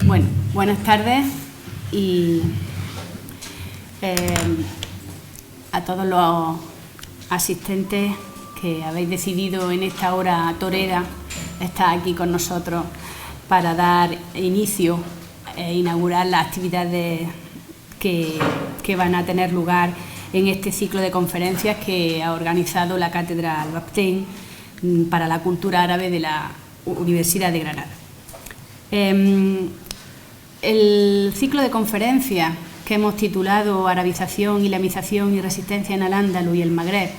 Bueno, buenas tardes y a todos los asistentes que habéis decidido en esta hora torera estar aquí con nosotros para dar inicio e inaugurar las actividades que van a tener lugar en este ciclo de conferencias que ha organizado la Cátedra Al-Babtey para la Cultura Árabe de la Universidad de Granada. El ciclo de conferencias que hemos titulado Arabización, Islamización y Resistencia en Al-Ándalus y el Magreb,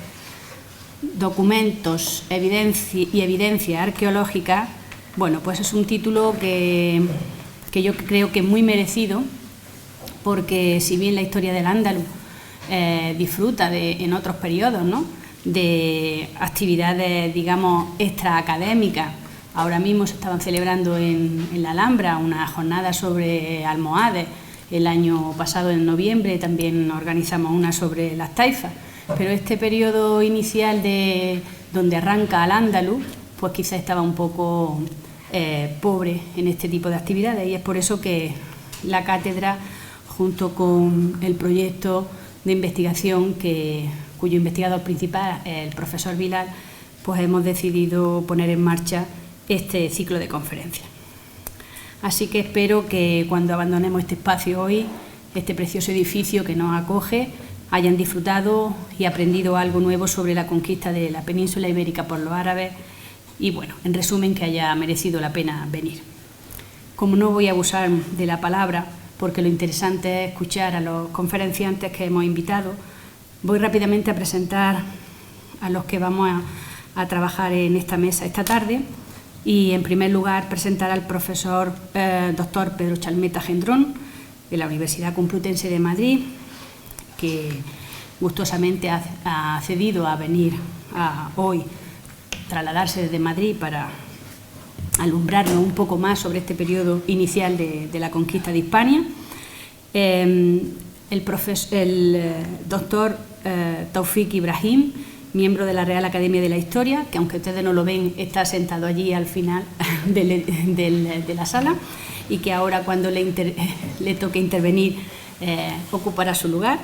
documentos y evidencia arqueológica, bueno, pues es un título que yo creo que es muy merecido, porque si bien la historia del Ándalus disfruta en otros periodos, ¿no?, de actividades, digamos, extraacadémicas. Ahora mismo se estaban celebrando en la Alhambra una jornada sobre almohades. El año pasado, en noviembre, también organizamos una sobre las taifas. Pero este periodo inicial donde arranca Al-Ándalus, pues quizá estaba un poco pobre en este tipo de actividades, y es por eso que la cátedra, junto con el proyecto de investigación cuyo investigador principal es el profesor Bilal, pues hemos decidido poner en marcha este ciclo de conferencias. Así que espero que cuando abandonemos este espacio hoy, este precioso edificio que nos acoge, hayan disfrutado y aprendido algo nuevo sobre la conquista de la península ibérica por los árabes y, bueno, en resumen, que haya merecido la pena venir. Como no voy a abusar de la palabra, porque lo interesante es escuchar a los conferenciantes que hemos invitado, voy rápidamente a presentar a los que vamos a trabajar en esta mesa esta tarde. Y, en primer lugar, presentar al profesor doctor Pedro Chalmeta Gendrón, de la Universidad Complutense de Madrid, que gustosamente ha accedido a venir hoy, trasladarse desde Madrid para alumbrarnos un poco más sobre este periodo inicial de la conquista de Hispania. El doctor Taufik Ibrahim, miembro de la Real Academia de la Historia, que aunque ustedes no lo ven, está sentado allí al final de la sala, y que ahora, cuando le toque intervenir, ocupará su lugar.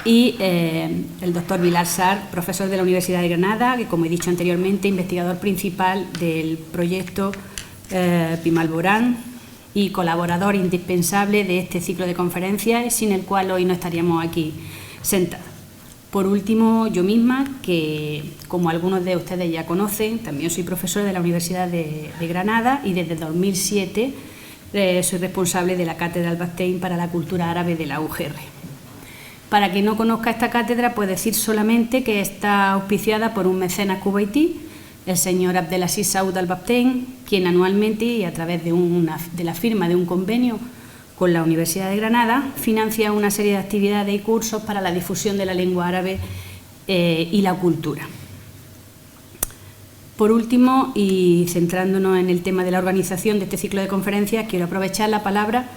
Y el doctor Bilal Sarr, profesor de la Universidad de Granada, que, como he dicho anteriormente, investigador principal del proyecto Pimalborán y colaborador indispensable de este ciclo de conferencias, sin el cual hoy no estaríamos aquí sentados. Por último, yo misma, que, como algunos de ustedes ya conocen, también soy profesora de la Universidad de Granada y desde 2007 soy responsable de la Cátedra Al-Babtey para la Cultura Árabe de la UGR. Para quien no conozca esta cátedra, puedo decir solamente que está auspiciada por un mecenas kuwaití, el señor Abdelaziz Saud Al-Babtey, quien anualmente, y a través de la firma de un convenio con la Universidad de Granada, financia una serie de actividades y cursos para la difusión de la lengua árabe y la cultura. Por último, y centrándonos en el tema de la organización de este ciclo de conferencias, quiero aprovechar la palabra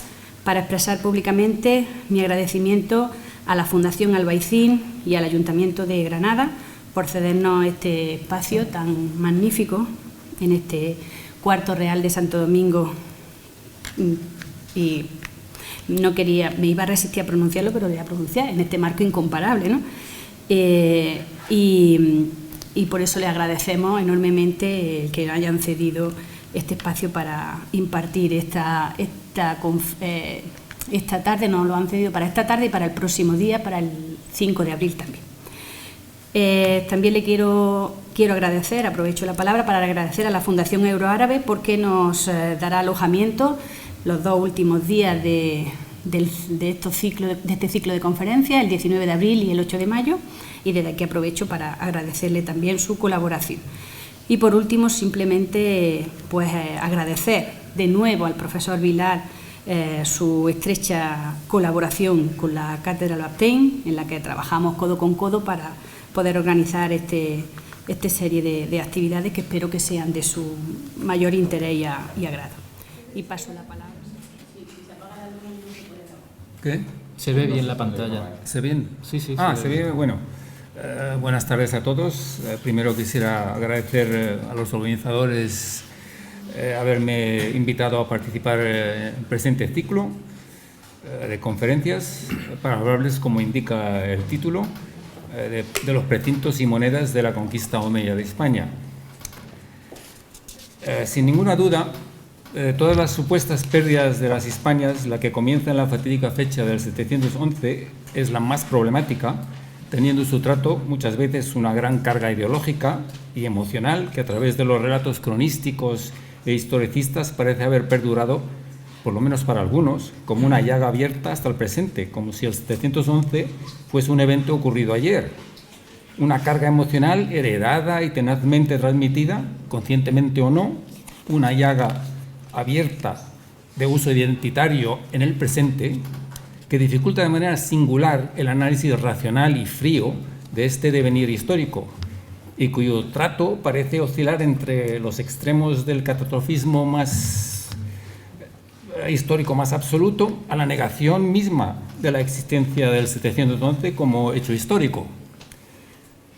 para expresar públicamente mi agradecimiento a la Fundación Albaicín y al Ayuntamiento de Granada por cedernos este espacio tan magnífico en este Cuarto Real de Santo Domingo. Y me iba a resistir a pronunciarlo, pero lo voy a pronunciar, en este marco incomparable, ¿no? Y por eso le agradecemos enormemente que hayan cedido este espacio para impartir esta tarde. Nos lo han cedido para esta tarde y para el próximo día, para el 5 de abril también. También le quiero agradecer, aprovecho la palabra para agradecer a la Fundación Euroárabe, porque nos dará alojamiento los 2 últimos días de este ciclo de conferencias, el 19 de abril y el 8 de mayo, y desde aquí aprovecho para agradecerle también su colaboración. Y, por último, simplemente pues agradecer de nuevo al profesor Bilal su estrecha colaboración con la Cátedra Al-Babtey, en la que trabajamos codo con codo para poder organizar esta serie de actividades que espero que sean de su mayor interés y agrado. Y paso la palabra. ¿Qué? Se ve bien la pantalla. ¿Se ve bien? Sí. Se ve, bueno. Buenas tardes a todos. Primero quisiera agradecer a los organizadores haberme invitado a participar en el presente ciclo de conferencias para hablarles, como indica el título, de los precintos y monedas de la conquista omeya de España. Sin ninguna duda, todas las supuestas pérdidas de las Hispanias, la que comienza en la fatídica fecha del 711, es la más problemática, teniendo en su trato muchas veces una gran carga ideológica y emocional que a través de los relatos cronísticos e historicistas parece haber perdurado, por lo menos para algunos, como una llaga abierta hasta el presente, como si el 711 fuese un evento ocurrido ayer. Una carga emocional heredada y tenazmente transmitida, conscientemente o no, una llaga abierta de uso identitario en el presente, que dificulta de manera singular el análisis racional y frío de este devenir histórico, y cuyo trato parece oscilar entre los extremos del catastrofismo más histórico más absoluto a la negación misma de la existencia del 711 como hecho histórico.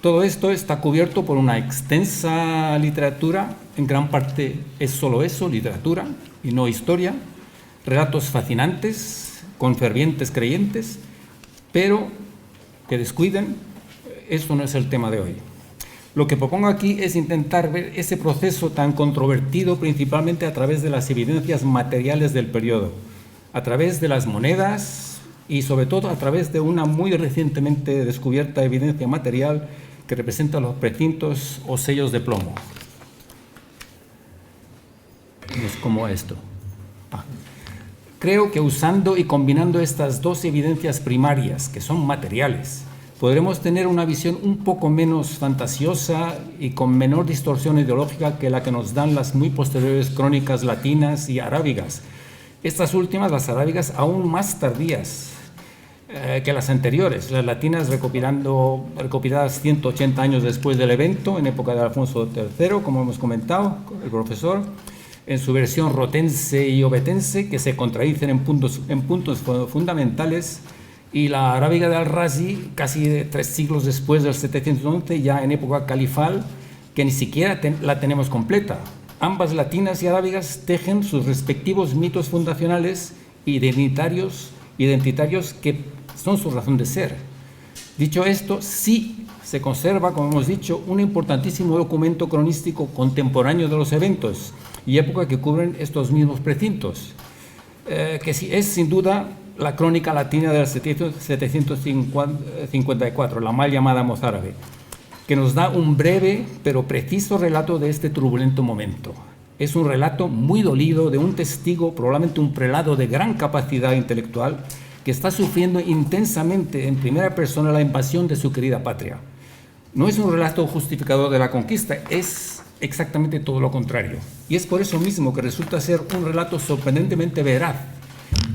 Todo esto está cubierto por una extensa literatura, en gran parte es solo eso, literatura y no historia, relatos fascinantes, con fervientes creyentes, pero que descuiden, esto no es el tema de hoy. Lo que propongo aquí es intentar ver ese proceso tan controvertido principalmente a través de las evidencias materiales del periodo, a través de las monedas y sobre todo a través de una muy recientemente descubierta evidencia material que representa los precintos o sellos de plomo. Es como esto. Creo que usando y combinando estas dos evidencias primarias, que son materiales, podremos tener una visión un poco menos fantasiosa y con menor distorsión ideológica que la que nos dan las muy posteriores crónicas latinas y arábigas. Estas últimas, las arábigas, aún más tardías que las anteriores, las latinas recopiladas 180 años después del evento, en época de Alfonso III, como hemos comentado, el profesor, en su versión rotense y obetense, que se contradicen en puntos fundamentales, y la arábiga de Al-Razi, casi 3 siglos después del 711, ya en época califal, que ni siquiera la tenemos completa. Ambas latinas y arábigas tejen sus respectivos mitos fundacionales identitarios que son su razón de ser. Dicho esto, sí se conserva, como hemos dicho, un importantísimo documento cronístico contemporáneo de los eventos y época que cubren estos mismos precintos, que es sin duda la crónica latina del 754, la mal llamada mozárabe, que nos da un breve pero preciso relato de este turbulento momento. Es un relato muy dolido de un testigo, probablemente un prelado de gran capacidad intelectual, que está sufriendo intensamente en primera persona la invasión de su querida patria. No es un relato justificador de la conquista, es exactamente todo lo contrario. Y es por eso mismo que resulta ser un relato sorprendentemente veraz,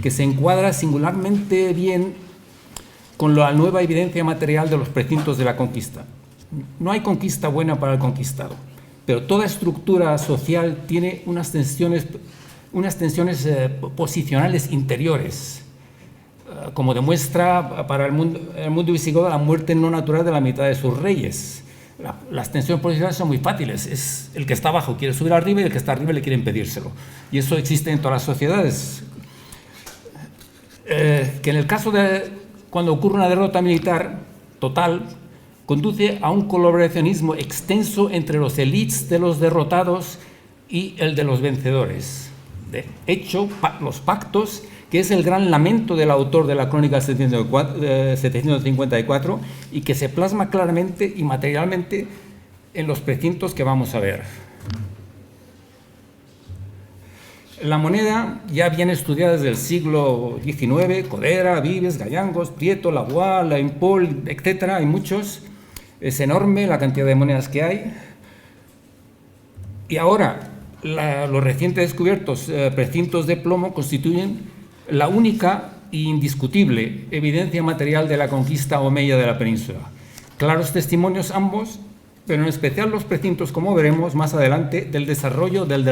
que se encuadra singularmente bien con la nueva evidencia material de los precintos de la conquista. No hay conquista buena para el conquistado, pero toda estructura social tiene unas tensiones posicionales interiores, como demuestra para el mundo visigodo la muerte no natural de la mitad de sus reyes. Las tensiones posicionales son muy fáciles, es el que está abajo quiere subir arriba y el que está arriba le quiere impedírselo, y eso existe en todas las sociedades. Que en el caso de cuando ocurre una derrota militar total, conduce a un colaboracionismo extenso entre los élites de los derrotados y el de los vencedores. De hecho, los pactos, que es el gran lamento del autor de la crónica 754 y que se plasma claramente y materialmente en los precintos que vamos a ver. La moneda, ya bien estudiada desde el siglo XIX, Codera, Vives, Gallangos, Prieto, Lavoie, Laimpol, etc., hay muchos, es enorme la cantidad de monedas que hay. Y ahora, los recientes descubiertos precintos de plomo constituyen la única e indiscutible evidencia material de la conquista omeya de la península. Claros testimonios ambos, pero en especial los precintos, como veremos más adelante, del desarrollo del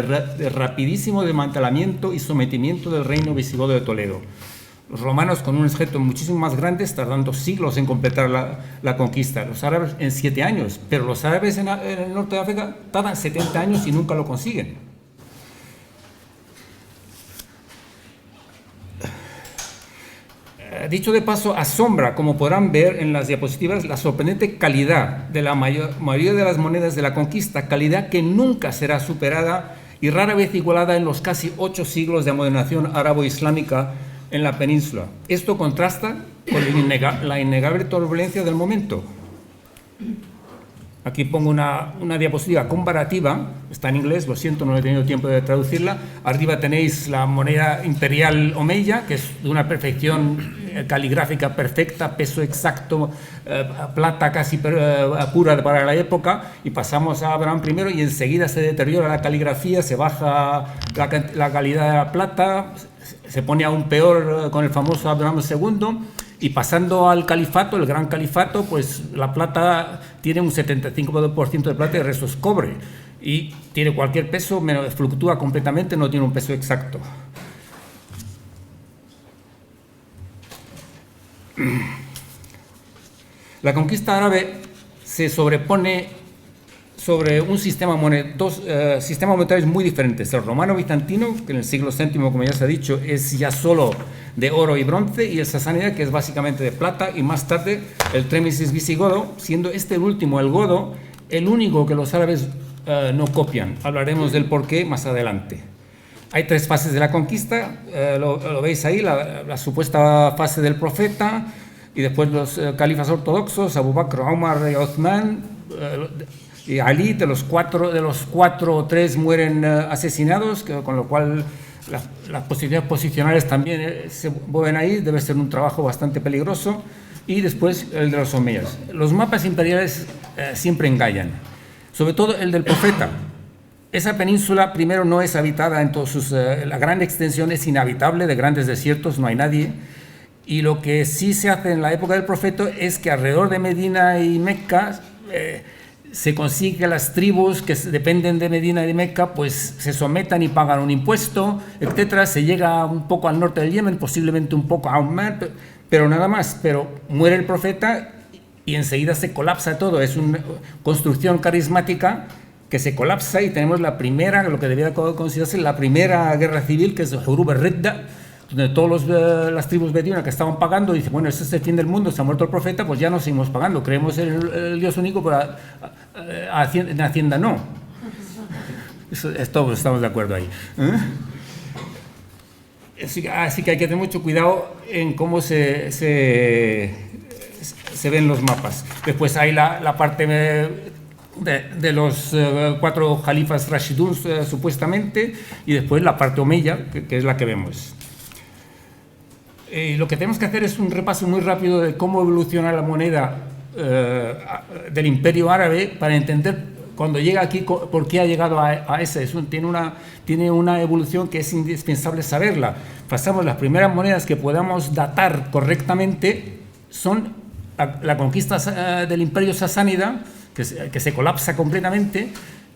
rapidísimo desmantelamiento y sometimiento del reino visigodo de Toledo. Los romanos, con un ejército muchísimo más grande, tardando siglos en completar la conquista. Los árabes en 7 años, pero los árabes en el norte de África tardan 70 años y nunca lo consiguen. Dicho de paso, asombra, como podrán ver en las diapositivas, la sorprendente calidad de la mayoría de las monedas de la conquista, calidad que nunca será superada y rara vez igualada en los casi 8 siglos de modernización árabo-islámica en la península. Esto contrasta con la innegable turbulencia del momento. Aquí pongo una diapositiva comparativa, está en inglés, lo siento, no he tenido tiempo de traducirla. Arriba tenéis la moneda imperial omeya, que es de una perfección caligráfica perfecta, peso exacto, plata casi pura para la época, y pasamos a Abraham I y enseguida se deteriora la caligrafía, se baja la calidad de la plata, se pone aún peor con el famoso Abraham II. Y pasando al califato, el gran califato, pues la plata tiene un 75% de plata y el resto es cobre. Y tiene cualquier peso, fluctúa completamente, no tiene un peso exacto. La conquista árabe se sobrepone sobre un sistema sistemas monetarios muy diferentes. El romano-bizantino, que en el siglo VII, como ya se ha dicho, es ya solo de oro y bronce, y el sasánida, que es básicamente de plata, y más tarde el trémisis visigodo, siendo este último, el godo, el único que los árabes no copian. Hablaremos del porqué más adelante. Hay 3 fases de la conquista, lo veis ahí, la supuesta fase del profeta, y después los califas ortodoxos, Abu Bakr, Omar y Uthman, y Ali. De los cuatro, 3 mueren asesinados, con lo cual las posiciones posicionales también se mueven ahí, debe ser un trabajo bastante peligroso. Y después el de los omeyas. Los mapas imperiales siempre engañan, sobre todo el del profeta. Esa península, primero, no es habitada en todos sus... la gran extensión es inhabitable, de grandes desiertos, no hay nadie. Y lo que sí se hace en la época del profeta es que alrededor de Medina y Meca se consigue que las tribus que dependen de Medina y de Meca pues se sometan y pagan un impuesto, etcétera. Se llega un poco al norte del Yemen, posiblemente un poco a Oman, pero nada más. Pero muere el profeta y enseguida se colapsa todo. Es una construcción carismática que se colapsa y tenemos la primera, lo que debía considerarse la primera guerra civil, que es el Hurub al-Ridda, donde todas las tribus beduinas que estaban pagando dicen, bueno, este es el fin del mundo, se ha muerto el profeta, pues ya no seguimos pagando, creemos en el Dios único, pero en Hacienda no. Estamos de acuerdo ahí. Así que hay que tener mucho cuidado en cómo se ven los mapas. Después hay la parte de los 4 califas Rashidun, supuestamente, y después la parte omeya, que es la que vemos. Lo que tenemos que hacer es un repaso muy rápido de cómo evoluciona la moneda del Imperio Árabe para entender cuando llega aquí por qué ha llegado a ese. Tiene una evolución que es indispensable saberla. Pasamos las primeras monedas que podamos datar correctamente son la conquista del Imperio Sasánida, que se colapsa completamente,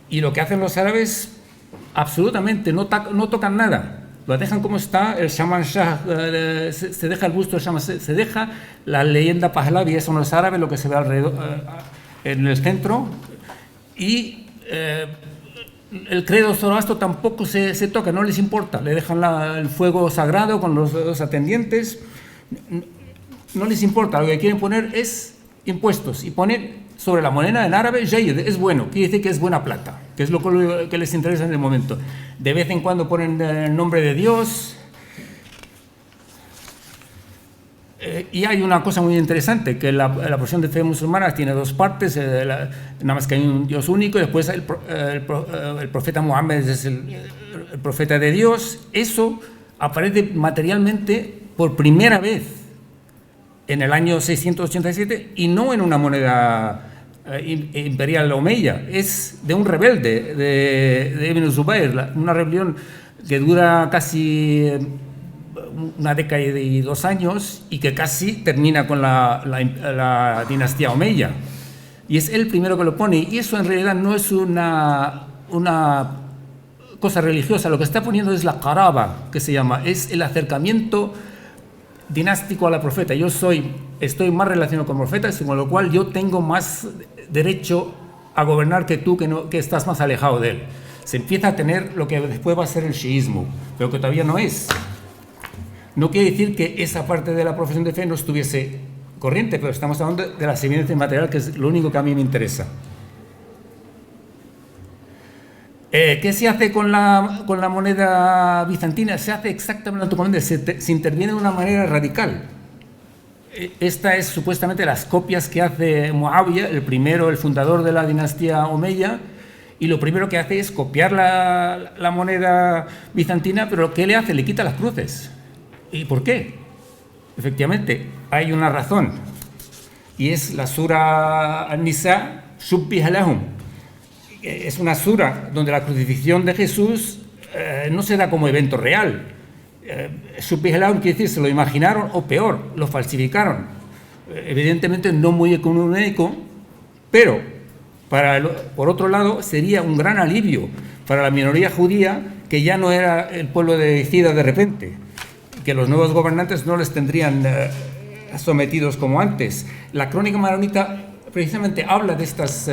y lo que hacen los árabes absolutamente no tocan nada. Lo dejan como está, el Shaman Shah, se deja el busto del Shaman, se deja la leyenda Pahlavi, eso no es árabe, lo que se ve alrededor, en el centro, y el credo zoroastro tampoco se toca, no les importa, le dejan el fuego sagrado con los atendientes, no les importa, lo que quieren poner es impuestos, y ponen sobre la moneda en árabe, Jayed, es bueno, quiere decir que es buena plata, que es lo que les interesa en el momento. De vez en cuando ponen el nombre de Dios. Y hay una cosa muy interesante, que la porción de fe musulmana tiene 2 partes, nada más que hay un Dios único, y después el profeta Mohammed es el profeta de Dios. Eso aparece materialmente por primera vez en el año 687 y no en una moneda imperial omeya, es de un rebelde de Ibn Zubayr, una rebelión que dura casi una década y 2 años y que casi termina con la dinastía omeya, y es el primero que lo pone, y eso en realidad no es una cosa religiosa, lo que está poniendo es la qaraba, que se llama, es el acercamiento dinástico a la profeta. Estoy más relacionado con el profeta, con lo cual yo tengo más derecho a gobernar que tú, que estás más alejado de él. Se empieza a tener lo que después va a ser el chiismo, pero que todavía no es. No quiere decir que esa parte de la profesión de fe no estuviese corriente, pero estamos hablando de la evidencia material, que es lo único que a mí me interesa. ¿Qué se hace con la moneda bizantina? Se hace exactamente lo que se interviene de una manera radical. Esta es supuestamente las copias que hace Muawiyah, el fundador de la dinastía Omeya, y lo primero que hace es copiar la moneda bizantina, pero ¿qué le hace? Le quita las cruces. ¿Y por qué? Efectivamente, hay una razón, y es la sura An-Nisa, Shubbiha lahum. Es una sura donde la crucifixión de Jesús no se da como evento real. Shubbiha lahum quiere decir, se lo imaginaron o peor, lo falsificaron. Evidentemente no muy económico, pero por otro lado sería un gran alivio para la minoría judía, que ya no era el pueblo de Cida de repente, que los nuevos gobernantes no les tendrían sometidos como antes. La crónica maronita precisamente habla de estas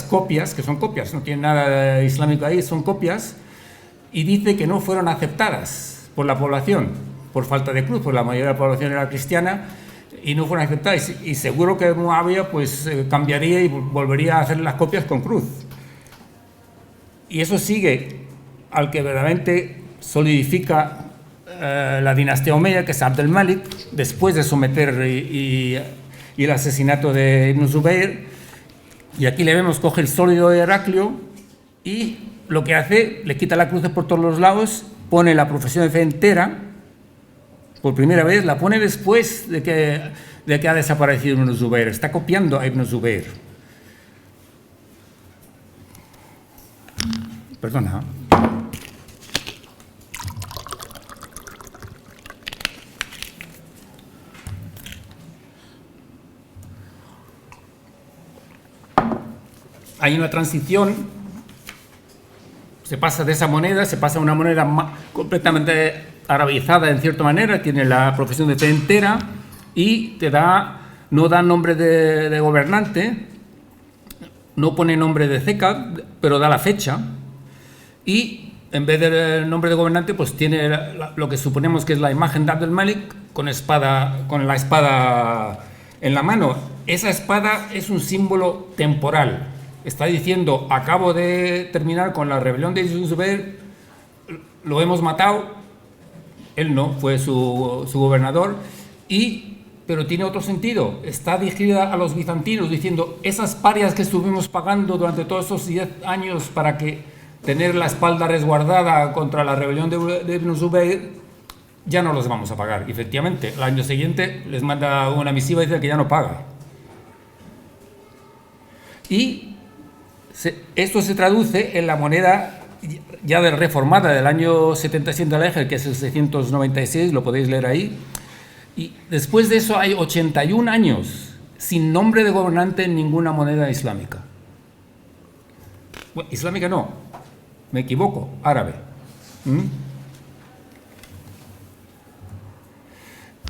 copias, que son copias, no tienen nada islámico ahí, son copias, y dice que no fueron aceptadas por la población, por falta de cruz, porque la mayoría de la población era cristiana, y no fueron aceptadas, y seguro que Muawiyah pues cambiaría y volvería a hacer las copias con cruz. Y eso sigue al que verdaderamente solidifica la dinastía Omeya, que es Abd al-Malik, después de someter y el asesinato de Ibn Zubayr. Y aquí le vemos, coge el sólido de Heraclio y lo que hace, le quita la cruz por todos los lados, pone la profesión de fe entera, por primera vez, la pone después de que ha desaparecido Ibn Zubayr. Está copiando a Ibn Zubayr. Perdona. Hay una transición, se pasa de esa moneda, se pasa a una moneda completamente arabizada en cierta manera, tiene la profesión de fe entera y no da nombre de gobernante, no pone nombre de ceca, pero da la fecha, y en vez del nombre de gobernante pues tiene lo que suponemos que es la imagen de Abd al-Malik con la espada en la mano. Esa espada es un símbolo temporal. Está diciendo, acabo de terminar con la rebelión de Ibn Zubayr, lo hemos matado, él no, fue su gobernador, pero tiene otro sentido. Está dirigida a los bizantinos, diciendo, esas parias que estuvimos pagando durante todos esos 10 años para tener la espalda resguardada contra la rebelión de Ibn Zubayr, ya no los vamos a pagar. Y efectivamente, el año siguiente les manda una misiva y dice que ya no paga. Y esto se traduce en la moneda ya reformada del año 77 de la Hijra, que es el 696, lo podéis leer ahí. Y después de eso hay 81 años sin nombre de gobernante en ninguna moneda islámica. Bueno, islámica no, me equivoco, árabe.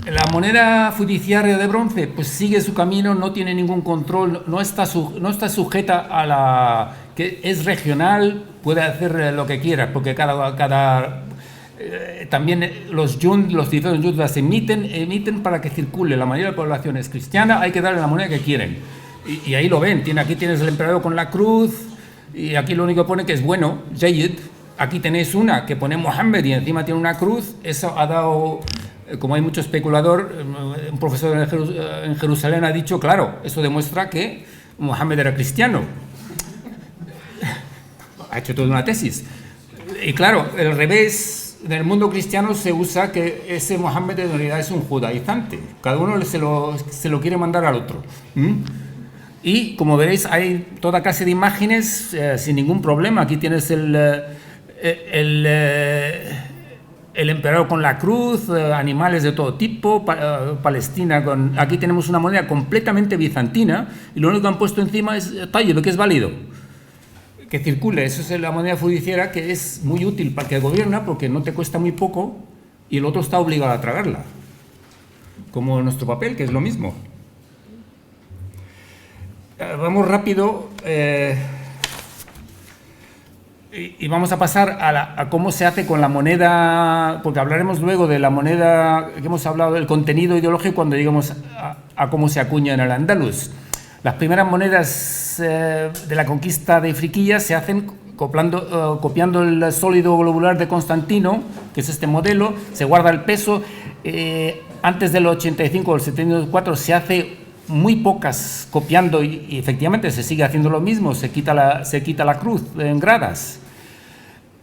La moneda fiduciaria de bronce pues sigue su camino, no tiene ningún control, no está sujeta a que es regional, puede hacer lo que quiera, porque también los diferentes yund las emiten para que circule. La mayoría de la población es cristiana, hay que darle la moneda que quieren. Y ahí lo ven, aquí tienes el emperador con la cruz, y aquí lo único que pone que es bueno, Jayyid. Aquí tenéis una que pone Mohammed y encima tiene una cruz. Eso ha dado, como hay mucho especulador, un profesor en Jerusalén ha dicho, claro, eso demuestra que Mohammed era cristiano. Ha hecho toda una tesis. Y claro, el revés, en el mundo cristiano se usa que ese Mohammed en realidad es un judaizante. Cada uno se lo quiere mandar al otro. Y como veréis, hay toda clase de imágenes sin ningún problema. Aquí tienes el emperador con la cruz, animales de todo tipo, Palestina aquí tenemos una moneda completamente bizantina y lo único que han puesto encima es talle, que es válido, que circule. Eso es la moneda fiduciaria, que es muy útil para el que gobierna porque no te cuesta muy poco y el otro está obligado a tragarla, como nuestro papel, que es lo mismo. Vamos rápido. Y vamos a pasar a cómo se hace con la moneda, porque hablaremos luego de la moneda que hemos hablado, del contenido ideológico, cuando lleguemos a cómo se acuña en el andaluz. Las primeras monedas de la conquista de Friquilla se hacen copiando el sólido globular de Constantino, que es este modelo, se guarda el peso. Antes del 85 o el 74 se hace muy pocas copiando y efectivamente se sigue haciendo lo mismo, se quita la cruz en gradas.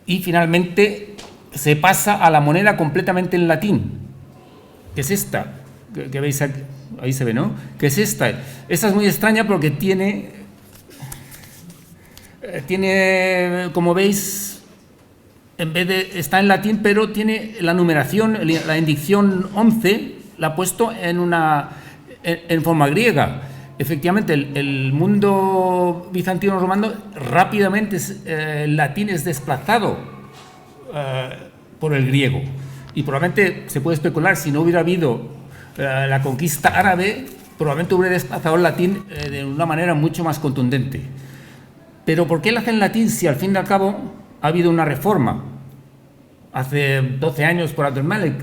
Y finalmente se pasa a la moneda completamente en latín, que es esta, que veis aquí, ahí se ve, ¿no? Que es esta. Esta es muy extraña porque tiene, como veis, en vez de, está en latín, pero tiene la numeración, la indicción 11, la ha puesto en forma griega. Efectivamente, el mundo bizantino romano rápidamente, el latín es desplazado por el griego. Y probablemente se puede especular, si no hubiera habido la conquista árabe, probablemente hubiera desplazado el latín de una manera mucho más contundente. Pero ¿por qué lo hace en latín si al fin y al cabo ha habido una reforma? Hace 12 años por Abdel-Malik,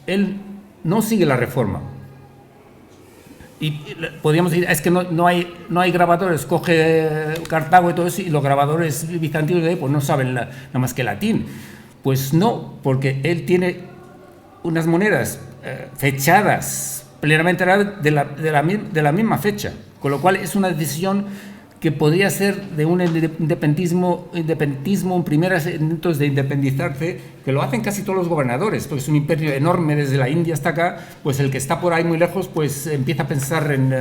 él no sigue la reforma. Y podríamos decir, es que no hay grabadores, coge Cartago y todo eso, y los grabadores bizantinos de ahí pues no saben nada más que latín. Pues no, porque él tiene unas monedas fechadas plenamente de la misma fecha, con lo cual es una decisión que podría ser de un independentismo en primeras intentos de independizarse, que lo hacen casi todos los gobernadores, porque es un imperio enorme desde la India hasta acá, pues el que está por ahí muy lejos pues empieza a pensar en...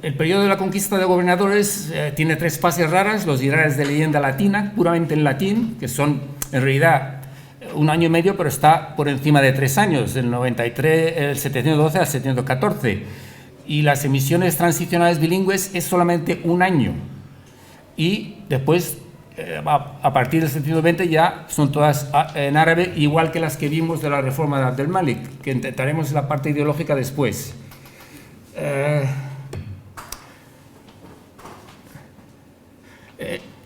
El periodo de la conquista de gobernadores tiene 3 fases raras, los dirares de leyenda latina, puramente en latín, que son en realidad 1 año y medio, pero está por encima de 3 años, del 93, el 712 al 714. Y las emisiones transicionales bilingües es solamente 1 año. Y después, a partir del 720, ya son todas en árabe, igual que las que vimos de la reforma de Abdel-Malik, que intentaremos la parte ideológica después.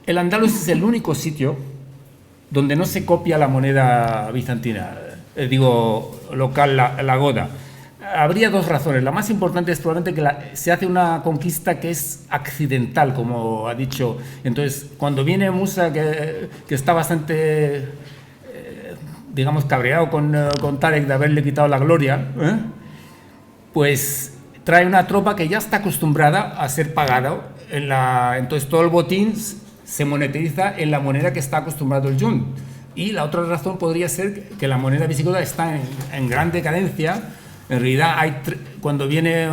El Andalus es el único sitio donde no se copia la moneda bizantina, local, la goda. Habría 2 razones. La más importante es probablemente que se hace una conquista que es accidental, como ha dicho. Entonces, cuando viene Musa, que está bastante, digamos, cabreado con Tarek de haberle quitado la gloria, pues trae una tropa que ya está acostumbrada a ser pagada. Entonces, todo el botín se monetiza en la moneda que está acostumbrado el yund. Y la otra razón podría ser que la moneda visigoda está en gran decadencia. En realidad, cuando viene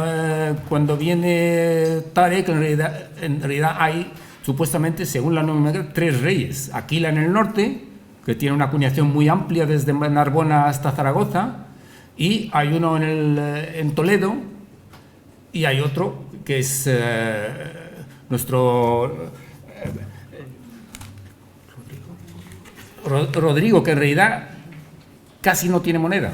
Tarek, en realidad hay, supuestamente, según la nomenclatura, 3 reyes. Aquila en el norte, que tiene una acuñación muy amplia desde Narbona hasta Zaragoza, y hay uno en Toledo, y hay otro que es nuestro... Rodrigo, que en realidad casi no tiene moneda,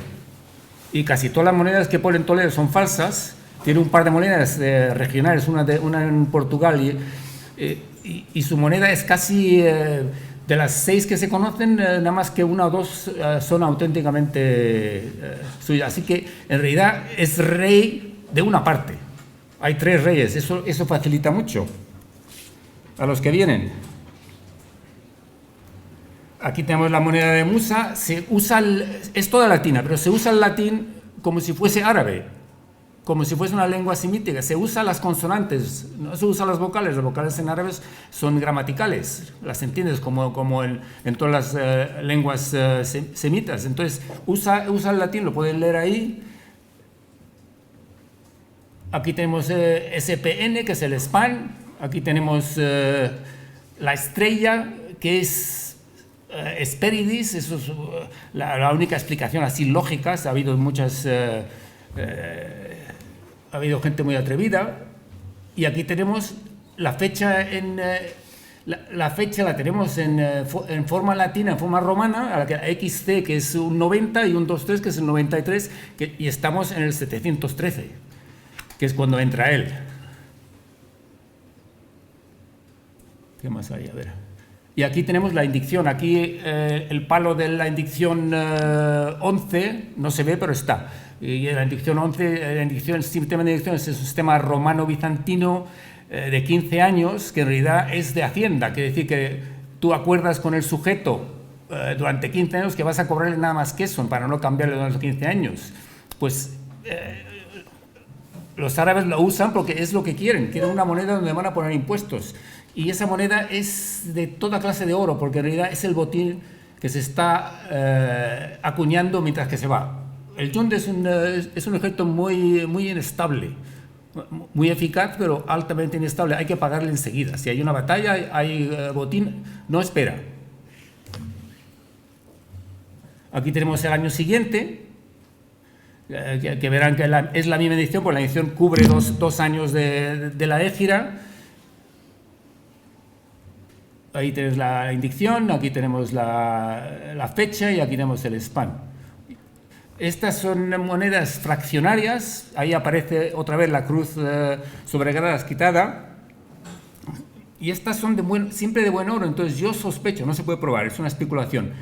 y casi todas las monedas que pone en Toledo son falsas. Tiene un par de monedas regionales, una en Portugal, y su moneda es casi, de las 6 que se conocen, nada más que 1 o 2 son auténticamente suyas. Así que en realidad es rey de una parte. Hay 3 reyes, eso facilita mucho a los que vienen. Aquí tenemos la moneda de Musa. Es toda latina, pero se usa el latín como si fuese árabe, como si fuese una lengua semítica. Se usan las consonantes, no se usan las vocales. Las vocales en árabe son gramaticales, las entiendes como en todas las lenguas semitas. Entonces usa el latín, lo pueden leer ahí. Aquí tenemos SPN, que es el span. Aquí tenemos la estrella, que es Hespéridis. Eso es la única explicación así lógica. Ha habido ha habido gente muy atrevida. Y aquí tenemos la fecha la fecha la tenemos en forma latina, en forma romana, a la que XC, que es un 90, y un 23, que es el 93, y estamos en el 713, que es cuando entra él. ¿Qué más hay? A ver. Y aquí tenemos la indicción. Aquí el palo de la indicción 11 no se ve, pero está. Y la indicción 11, el sistema de indicción es un sistema romano-bizantino de 15 años, que en realidad es de Hacienda. Quiere decir que tú acuerdas con el sujeto durante 15 años que vas a cobrarle nada más que eso, para no cambiarle durante los 15 años. Pues los árabes lo usan porque es lo que quieren. Quieren una moneda donde van a poner impuestos. Y esa moneda es de toda clase de oro, porque en realidad es el botín que se está acuñando mientras que se va. El yunde es un objeto muy inestable, muy eficaz, pero altamente inestable. Hay que pagarle enseguida. Si hay una batalla, hay botín, no espera. Aquí tenemos el año siguiente, que verán que es la misma edición, pues la edición cubre dos años de la égira. Ahí tenemos la indicción, aquí tenemos la fecha y aquí tenemos el span. Estas son monedas fraccionarias, ahí aparece otra vez la cruz sobre gradas quitada. Y estas son siempre de buen oro, entonces yo sospecho, no se puede probar, es una especulación,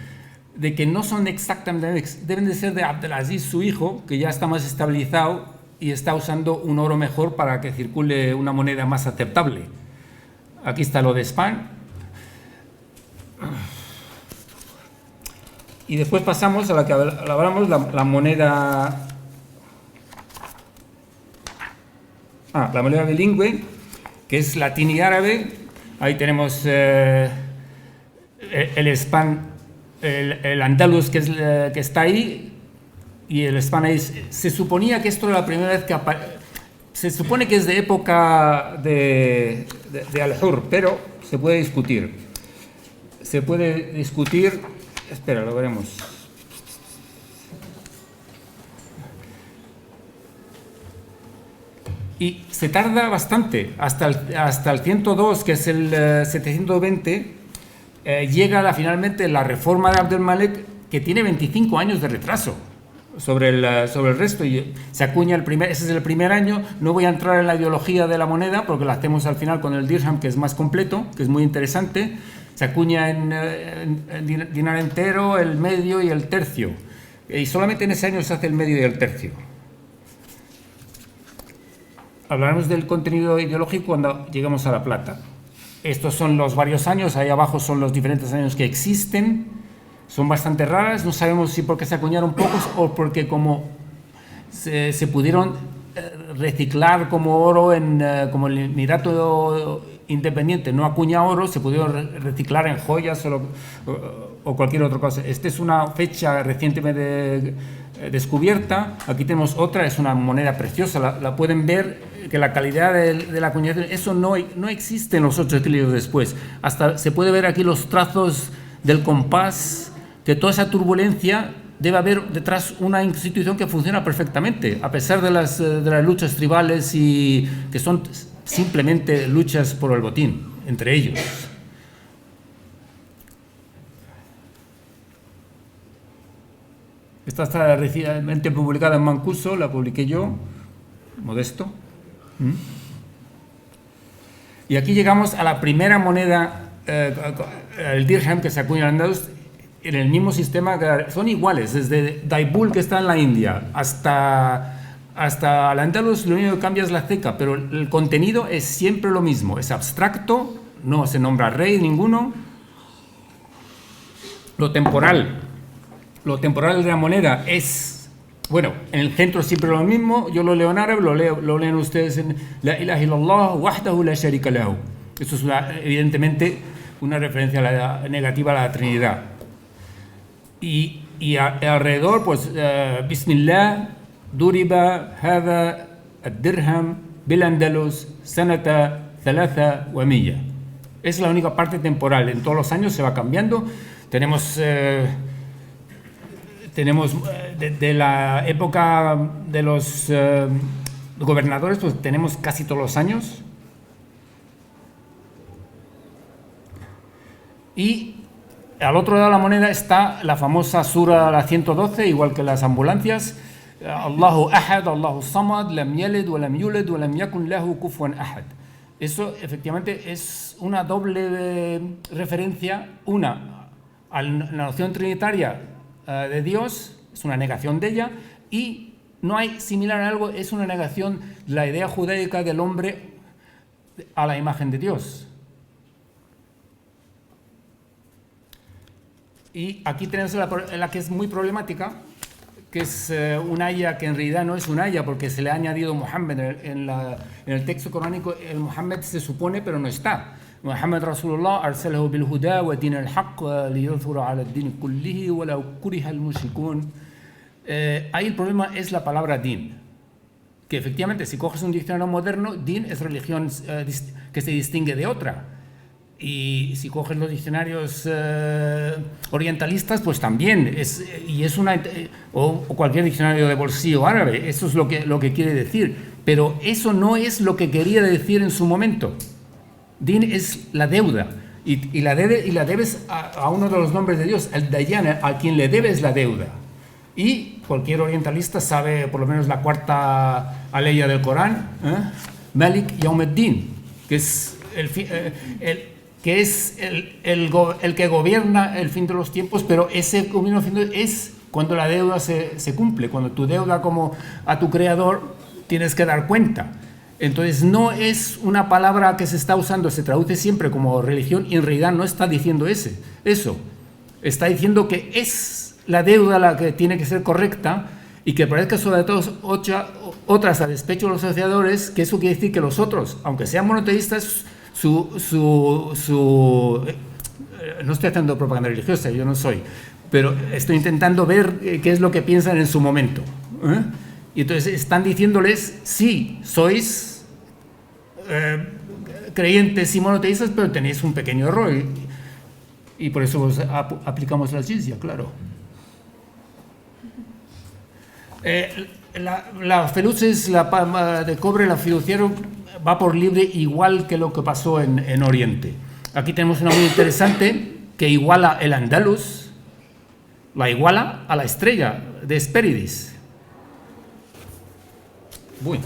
de que no son exactamente, deben de ser de Abdelaziz, su hijo, que ya está más estabilizado y está usando un oro mejor para que circule una moneda más aceptable. Aquí está lo de span. Y después pasamos a la que hablamos, la moneda... la moneda bilingüe, que es latín y árabe. Ahí tenemos el span, el andaluz que está ahí, y el span ahí. Se suponía que esto era la primera vez que se supone que es de época de Al-Hurr, pero se puede discutir. Espera, lo veremos. Y se tarda bastante, hasta el 102, que es el 720, llega finalmente la reforma de Abdelmalek, que tiene 25 años de retraso sobre el resto, y se acuña ese es el primer año. No voy a entrar en la ideología de la moneda, porque la hacemos al final con el dirham, que es más completo, que es muy interesante. Se acuña en dinar entero, el medio y el tercio. Y solamente en ese año se hace el medio y el tercio. Hablaremos del contenido ideológico cuando lleguemos a la plata. Estos son los varios años, ahí abajo son los diferentes años que existen. Son bastante raras, no sabemos si porque se acuñaron pocos o porque como se pudieron reciclar como oro como el Emirato Independiente no acuña oro, se pudieron reciclar en joyas o cualquier otra cosa. Esta es una fecha recientemente descubierta. Aquí tenemos otra, es una moneda preciosa, la pueden ver, que la calidad de la acuñación, eso no existe en los 8 siglos después. Hasta se puede ver aquí los trazos del compás, que toda esa turbulencia debe haber detrás una institución que funciona perfectamente, a pesar de las luchas tribales y que son simplemente luchas por el botín entre ellos. Esta está recientemente publicada en Mancuso, la publiqué yo, modesto. Y aquí llegamos a la primera moneda, el dirham, que se acuña en Andalus, en el mismo sistema, son iguales, desde Daibul, que está en la India, hasta al Andalus. Lo único que cambia es la ceca, pero el contenido es siempre lo mismo, es abstracto, no se nombra rey ninguno. Lo temporal de la moneda es, bueno, en el centro siempre lo mismo. Yo lo leo en árabe, lo leen ustedes en La ilaha illallah wahdahu la sharika lahu. Esto es evidentemente una referencia negativa a la Trinidad. Y alrededor, pues, Bismillah, Duriba, Hada, Ad-Dirham, Bil Andalus, Sanata, Thalatha, Wamilla. Es la única parte temporal. En todos los años se va cambiando. Tenemos de la época de los gobernadores, pues tenemos casi todos los años. Y al otro lado de la moneda está la famosa sura, la 112, igual que las ambulancias. Allahu ahad, Allahu samad, lam yalid, wa lam yulad, wa lam yakun lahu kufuwan ahad. Eso efectivamente es una doble referencia, una a la noción trinitaria de Dios, es una negación de ella, y no hay similar a algo, es una negación de la idea judaica del hombre a la imagen de Dios. Y aquí tenemos la que es muy problemática, que es una aya que en realidad no es una aya porque se le ha añadido Muhammad en el texto coránico. El Muhammad se supone, pero no está. Muhammad Rasulullah arsalahu bil huda wa din al haqq liyudhhira ala ad-din kullihi wa law kuriha al mushrikun. Ahí el problema es la palabra din, que efectivamente si coges un diccionario moderno, din es religión que se distingue de otra. Y si coges los diccionarios orientalistas, pues también o cualquier diccionario de bolsillo árabe, eso es lo que quiere decir, pero eso no es lo que quería decir en su momento. Din es la deuda, y la debes a uno de los nombres de Dios, el Dayan, a quien le debes la deuda. Y cualquier orientalista sabe por lo menos la cuarta aleya del Corán, Malik Yawmuddin, que es el que gobierna el fin de los tiempos, pero ese gobierno del fin de los tiempos es cuando la deuda se cumple, cuando tu deuda como a tu creador tienes que dar cuenta. Entonces no es una palabra que se está usando, se traduce siempre como religión y en realidad no está diciendo eso. Está diciendo que es la deuda la que tiene que ser correcta y que parezca sobre todo otras a despecho de los asociadores, que eso quiere decir que los otros, aunque sean monoteístas, no estoy haciendo propaganda religiosa, yo no soy, pero estoy intentando ver qué es lo que piensan en su momento. Y entonces están diciéndoles, sí, sois creyentes y monoteístas, pero tenéis un pequeño error. Y por eso aplicamos la jizya, claro. La feluces, la palma de cobre, la fiduciario va por libre, igual que lo que pasó en Oriente. Aquí tenemos una muy interesante que iguala el andaluz, la iguala a la estrella de Hespéridis. Uy.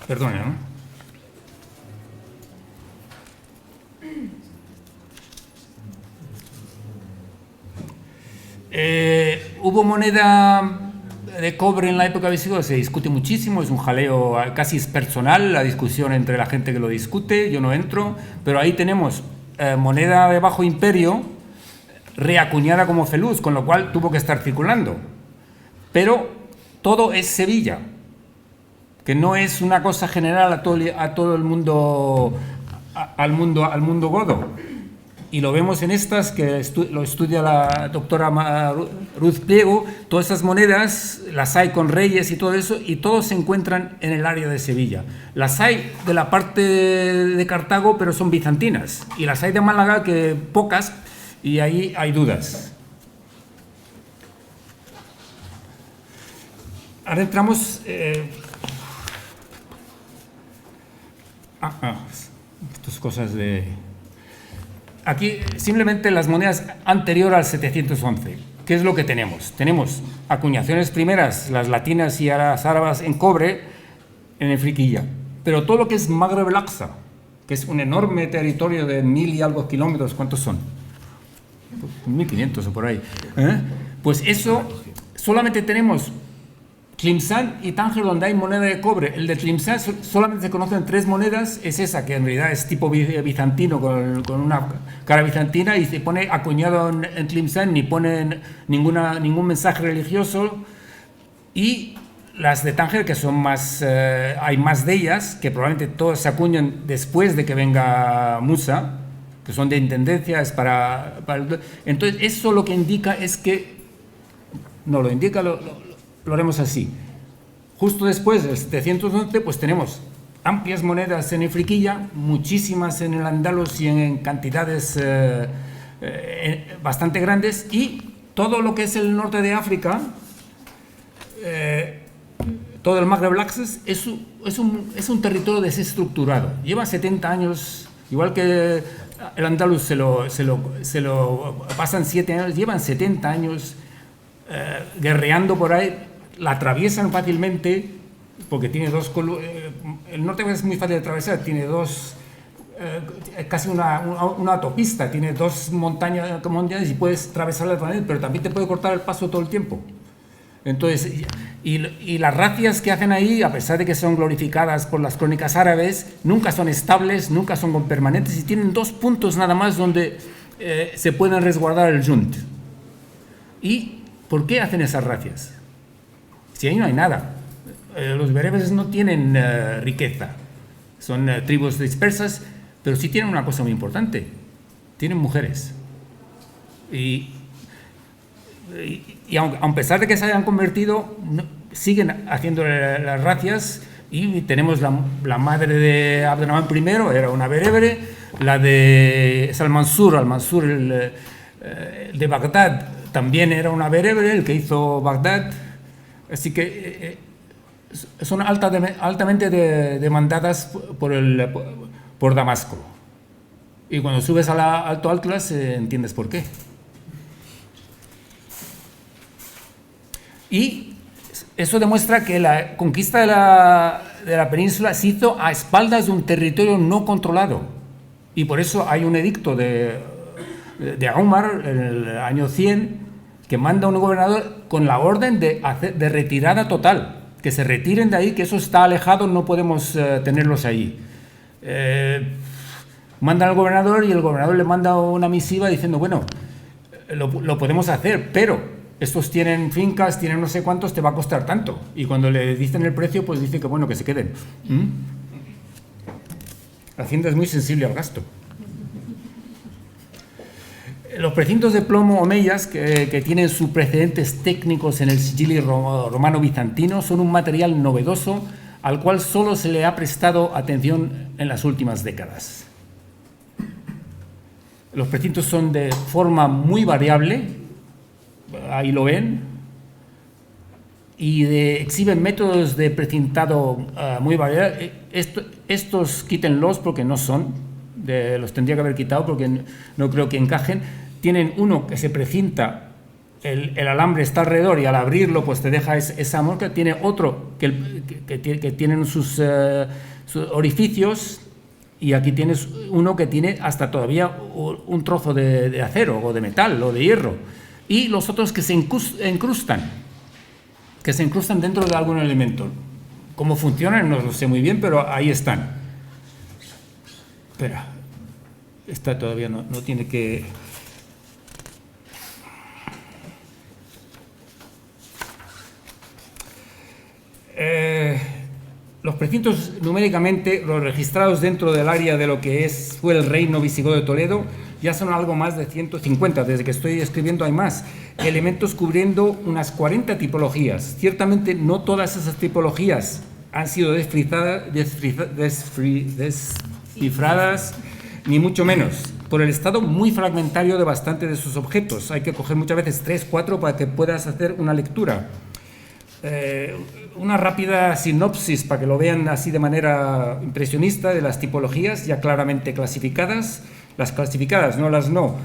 Perdona, ¿no? Hubo moneda de cobre en la época visigoda, se discute muchísimo, es un jaleo casi personal la discusión entre la gente que lo discute, yo no entro, pero ahí tenemos moneda de Bajo Imperio reacuñada como feluz, con lo cual tuvo que estar circulando, pero todo es Sevilla, que no es una cosa general a todo el mundo, al mundo godo. Y lo vemos en estas, que lo estudia la doctora Ruth Pliego. Todas esas monedas las hay con reyes y todo eso, y todos se encuentran en el área de Sevilla. Las hay de la parte de Cartago, pero son bizantinas. Y las hay de Málaga, que pocas, y ahí hay dudas. Ahora entramos... estas cosas de... Aquí simplemente las monedas anterior al 711. ¿Qué es lo que tenemos? Tenemos acuñaciones primeras, las latinas y las árabes en cobre, en Efriquilla. Pero todo lo que es Magreb el Aqsa, que es un enorme territorio de 1000 y algo kilómetros, ¿cuántos son? 1500 o por ahí. Pues eso, solamente tenemos Tlemcen y Tánger, donde hay moneda de cobre. El de Tlemcen solamente se conocen 3 monedas, es esa, que en realidad es tipo bizantino, con una cara bizantina, y se pone acuñado en Tlemcen, ni pone ningún mensaje religioso. Y las de Tánger, que son más, hay más de ellas, que probablemente todas se acuñan después de que venga Musa, que son de intendencia, es para entonces eso lo que indica es que, no lo indica, lo haremos así. Justo después del 711, pues tenemos amplias monedas en Efriquilla, muchísimas en el Andalus y en cantidades bastante grandes, y todo lo que es el norte de África, todo el Magreb Laxes, es un territorio desestructurado. Lleva 70 años, igual que el Andalus se lo pasan 7 años, llevan 70 años guerreando por ahí. La atraviesan fácilmente, porque tiene el norte es muy fácil de atravesar, tiene casi una autopista, tiene dos montañas y puedes atravesarla de manera, pero también te puede cortar el paso todo el tiempo. Entonces, y las racias que hacen ahí, a pesar de que son glorificadas por las crónicas árabes, nunca son estables, nunca son permanentes y tienen 2 puntos nada más donde se pueden resguardar el yunt. ¿Y por qué hacen esas racias? Si ahí no hay nada. Los bereberes no tienen riqueza, son tribus dispersas, pero sí tienen una cosa muy importante, tienen mujeres. Y a pesar de que se hayan convertido, siguen haciendo las racias, y tenemos la madre de Abderrahmán I, era una berebere, la de Al-Mansur de Bagdad, también era una berebere, el que hizo Bagdad, así que son altamente demandadas por Damasco. Y cuando subes a la Alto Atlas entiendes por qué. Y eso demuestra que la conquista de la península se hizo a espaldas de un territorio no controlado. Y por eso hay un edicto de Umar en el año 100 que manda a un gobernador con la orden de retirada total. Que se retiren de ahí, que eso está alejado, no podemos tenerlos ahí. Mandan al gobernador y el gobernador le manda una misiva diciendo, bueno, lo podemos hacer, pero estos tienen fincas, tienen no sé cuántos, te va a costar tanto. Y cuando le dicen el precio, pues dice que bueno, que se queden. Hacienda es muy sensible al gasto. Los precintos de plomo omeyas, que tienen sus precedentes técnicos en el sigilli romano-bizantino, son un material novedoso al cual solo se le ha prestado atención en las últimas décadas. Los precintos son de forma muy variable, ahí lo ven, y exhiben métodos de precintado muy variados. Estos quítenlos porque no son, los tendría que haber quitado porque no creo que encajen. Tienen uno que se precinta, el alambre está alrededor y al abrirlo pues te deja esa marca. Tiene otro que tienen sus orificios, y aquí tienes uno que tiene hasta todavía un trozo de acero o de metal o de hierro, y los otros que se incrustan dentro de algún elemento. Cómo funcionan no lo sé muy bien, pero ahí están. Espera, esta todavía no tiene que... Los precintos numéricamente, los registrados dentro del área de lo que fue el reino visigodo de Toledo, ya son algo más de 150. Desde que estoy escribiendo hay más elementos cubriendo unas 40 tipologías. Ciertamente no todas esas tipologías han sido descifradas, ni mucho menos, por el estado muy fragmentario de bastante de sus objetos. Hay que coger muchas veces 3, 4 para que puedas hacer una lectura. Una rápida sinopsis para que lo vean así de manera impresionista de las tipologías ya claramente clasificadas. Las clasificadas, no las no.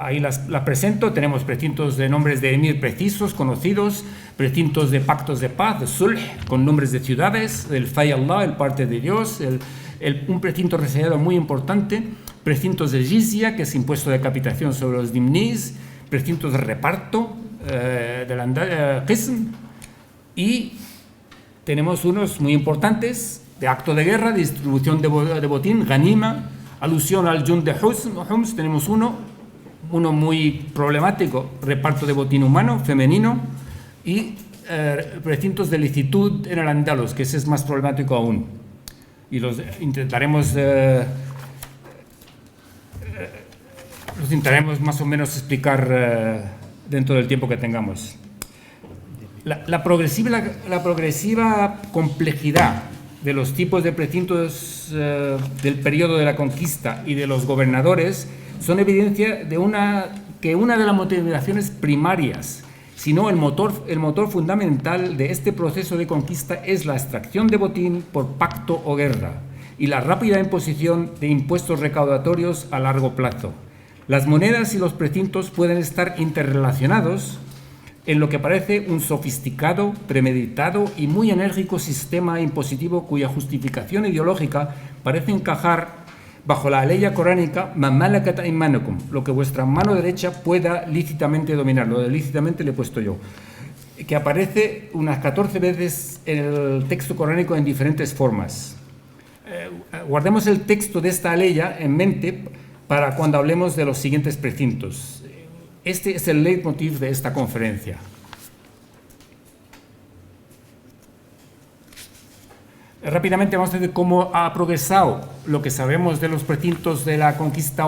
Ahí las presento. Tenemos precintos de nombres de emir precisos, conocidos, precintos de pactos de paz, de sulh, con nombres de ciudades, el Fay Allah, el parte de Dios, un precinto reseñado muy importante, precintos de jizya, que es impuesto de capitación sobre los dimnis, precintos de reparto, del qism, y tenemos unos muy importantes de acto de guerra, distribución de botín, ganima, alusión al Jund de Homs. Tenemos uno muy problemático, reparto de botín humano, femenino, y precintos de licitud en el Andalus, que ese es más problemático aún. Y los intentaremos más o menos explicar dentro del tiempo que tengamos. La progresiva complejidad de los tipos de precintos del periodo de la conquista y de los gobernadores son evidencia de una de las motivaciones primarias, sino el motor fundamental de este proceso de conquista es la extracción de botín por pacto o guerra y la rápida imposición de impuestos recaudatorios a largo plazo. Las monedas y los precintos pueden estar interrelacionados, en lo que parece un sofisticado, premeditado y muy enérgico sistema impositivo cuya justificación ideológica parece encajar bajo la ley coránica "ma malakat aymanukum", lo que vuestra mano derecha pueda lícitamente dominar. Lo de lícitamente le he puesto yo, que aparece unas 14 veces en el texto coránico en diferentes formas. Guardemos el texto de esta ley en mente para cuando hablemos de los siguientes precintos. Este es el leitmotiv de esta conferencia. Rápidamente vamos a ver cómo ha progresado lo que sabemos de los precintos de la conquista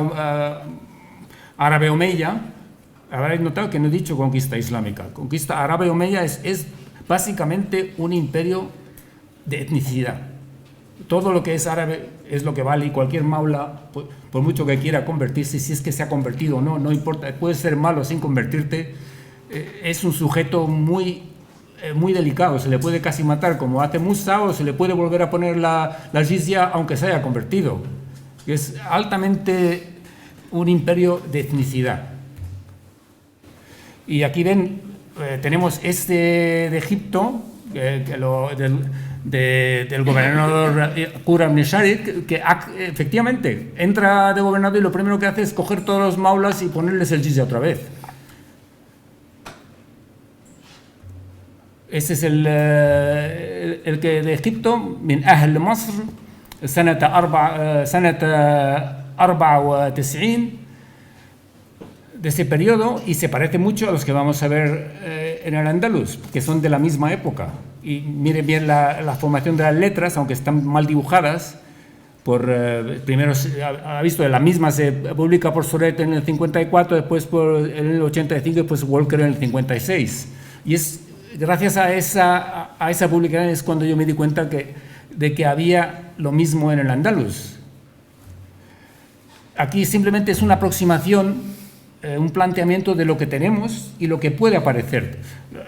árabe omeya. Habréis notado que no he dicho conquista islámica. Conquista árabe omeya es básicamente un imperio de etnicidad. Todo lo que es árabe es lo que vale, y cualquier maula, por mucho que quiera convertirse, si es que se ha convertido o no, no importa, puedes ser malo sin convertirte, es un sujeto muy delicado, se le puede casi matar como hace Musa, o se le puede volver a poner la jizya aunque se haya convertido. Es altamente un imperio de etnicidad. Y aquí ven, tenemos este de Egipto, del gobernador Qura ibn Sharik, que efectivamente entra de gobernador y lo primero que hace es coger todos los maulas y ponerles el jizya otra vez. Este es el que de Egipto, min Ahl Masr, sanata 94, de ese periodo, y se parece mucho a los que vamos a ver en el Andaluz, que son de la misma época. Y miren bien la formación de las letras, aunque están mal dibujadas. Primero ha visto, la misma se publica por Soret en el 54, después en el 85 y después Walker en el 56. Y es gracias a esa publicación es cuando yo me di cuenta de que había lo mismo en el Andaluz. Aquí simplemente es una aproximación, un planteamiento de lo que tenemos y lo que puede aparecer.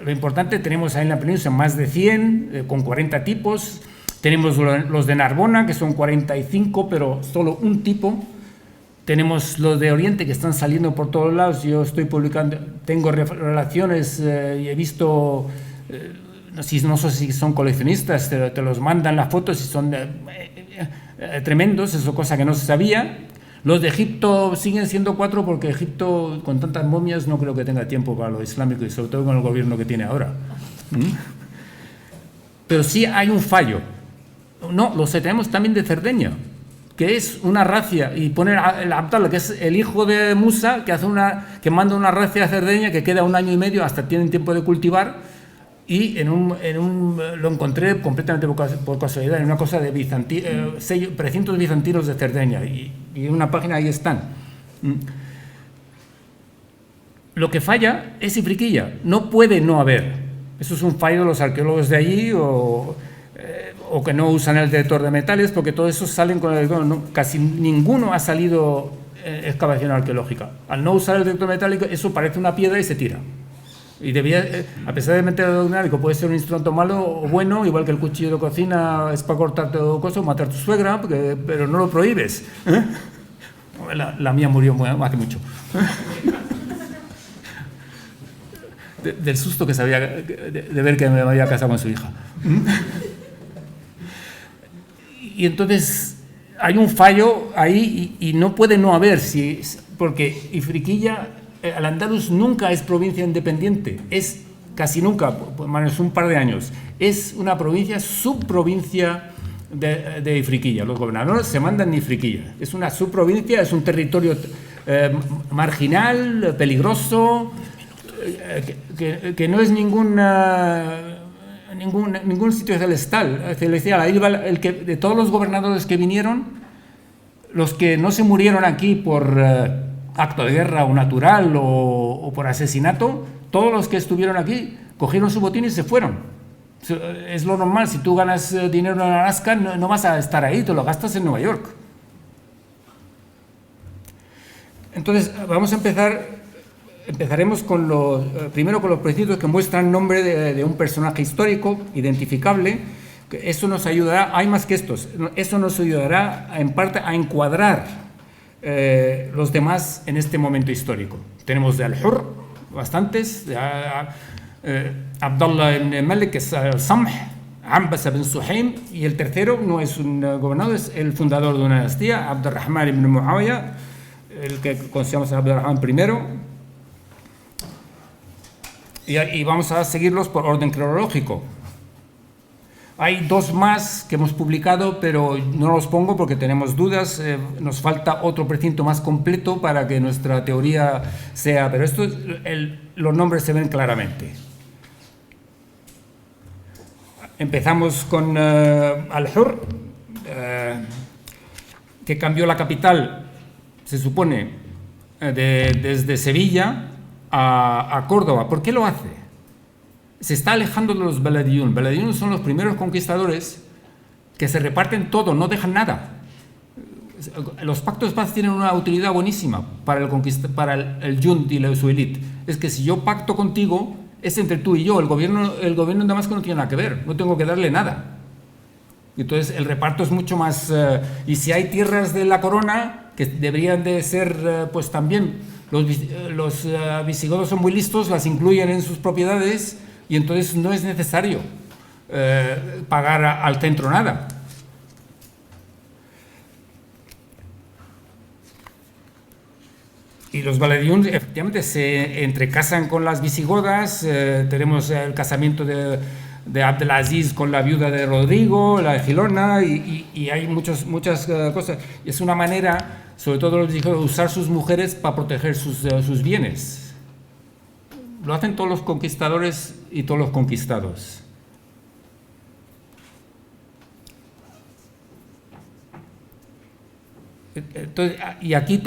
Lo importante, tenemos ahí en la península más de 100, con 40 tipos. Tenemos los de Narbona, que son 45, pero solo un tipo. Tenemos los de Oriente, que están saliendo por todos lados. Yo estoy publicando, tengo relaciones y he visto, no sé si son coleccionistas, te los mandan las fotos y son tremendos, eso cosa que no se sabía. Los de Egipto siguen siendo 4 porque Egipto, con tantas momias, no creo que tenga tiempo para lo islámico, y sobre todo con el gobierno que tiene ahora. Pero sí hay un fallo. No, los tenemos también de Cerdeña, que es una racia, y pone el Abdallah, que es el hijo de Musa, que manda una racia a Cerdeña que queda 1 año y medio, hasta tienen tiempo de cultivar. Y lo encontré completamente por casualidad en una cosa de precintos bizantinos de Cerdeña, y en una página ahí están. Lo que falla es Ifriquilla, no puede no haber. Eso es un fallo de los arqueólogos de allí, o que no usan el detector de metales, porque todos esos salen con casi ninguno ha salido excavación arqueológica. Al no usar el detector metálico, eso parece una piedra y se tira. Y a pesar de meterlo dinámico, puede ser un instrumento malo o bueno, igual que el cuchillo de cocina es para cortar todo cosas o matar a tu suegra, pero no lo prohíbes. La mía murió hace mucho. Del susto que sabía de ver que me había casado con su hija. Y entonces hay un fallo ahí, y no puede no haber, porque Ifriquilla, el Andaluz nunca es provincia independiente, es casi nunca, por menos un par de años, es una provincia, subprovincia de Ifriquilla. Los gobernadores se mandan en Ifriquilla, es una subprovincia, es un territorio marginal, peligroso, que no es ningún sitio celestial. Ahí va de todos los gobernadores que vinieron, los que no se murieron aquí por acto de guerra o natural o por asesinato, todos los que estuvieron aquí cogieron su botín y se fueron. Es lo normal. Si tú ganas dinero en Alaska, no vas a estar ahí, te lo gastas en Nueva York. Entonces vamos a empezaremos primero con los precintos que muestran nombre de un personaje histórico identificable. Eso nos ayudará, hay más que estos, eso nos ayudará en parte a encuadrar los demás en este momento histórico. Tenemos de Al-Hurr, bastantes. Abdallah ibn Malik es al-Samh, Ambasa bin Suhaim, y el tercero no es un gobernador, es el fundador de una dinastía, Abdurrahman ibn Muawiyah, el que consideramos a Abdurrahman I. Y vamos a seguirlos por orden cronológico. Hay dos más que hemos publicado, pero no los pongo porque tenemos dudas. Nos falta otro precinto más completo para que nuestra teoría sea... Pero los nombres se ven claramente. Empezamos con Al-Hurr, que cambió la capital, se supone, desde Sevilla a Córdoba. ¿Por qué lo hace? Se está alejando de los Baladiyun. Baladiyun son los primeros conquistadores que se reparten todo, no dejan nada. Los pactos de paz tienen una utilidad buenísima para el Jund y su élite. Es que si yo pacto contigo, es entre tú y yo. El gobierno en Damasco no tiene nada que ver, no tengo que darle nada. Entonces el reparto es mucho más... y si hay tierras de la corona, que deberían de ser, pues también, los visigodos son muy listos, las incluyen en sus propiedades, y entonces no es necesario pagar al centro nada. Y los Baladiyun efectivamente se entrecasan con las visigodas. Tenemos el casamiento de Abdelaziz con la viuda de Rodrigo, la de Gilona, y hay muchas cosas. Es una manera, sobre todo los visigodos, de usar sus mujeres para proteger sus bienes. Lo hacen todos los conquistadores y todos los conquistados. Entonces, y aquí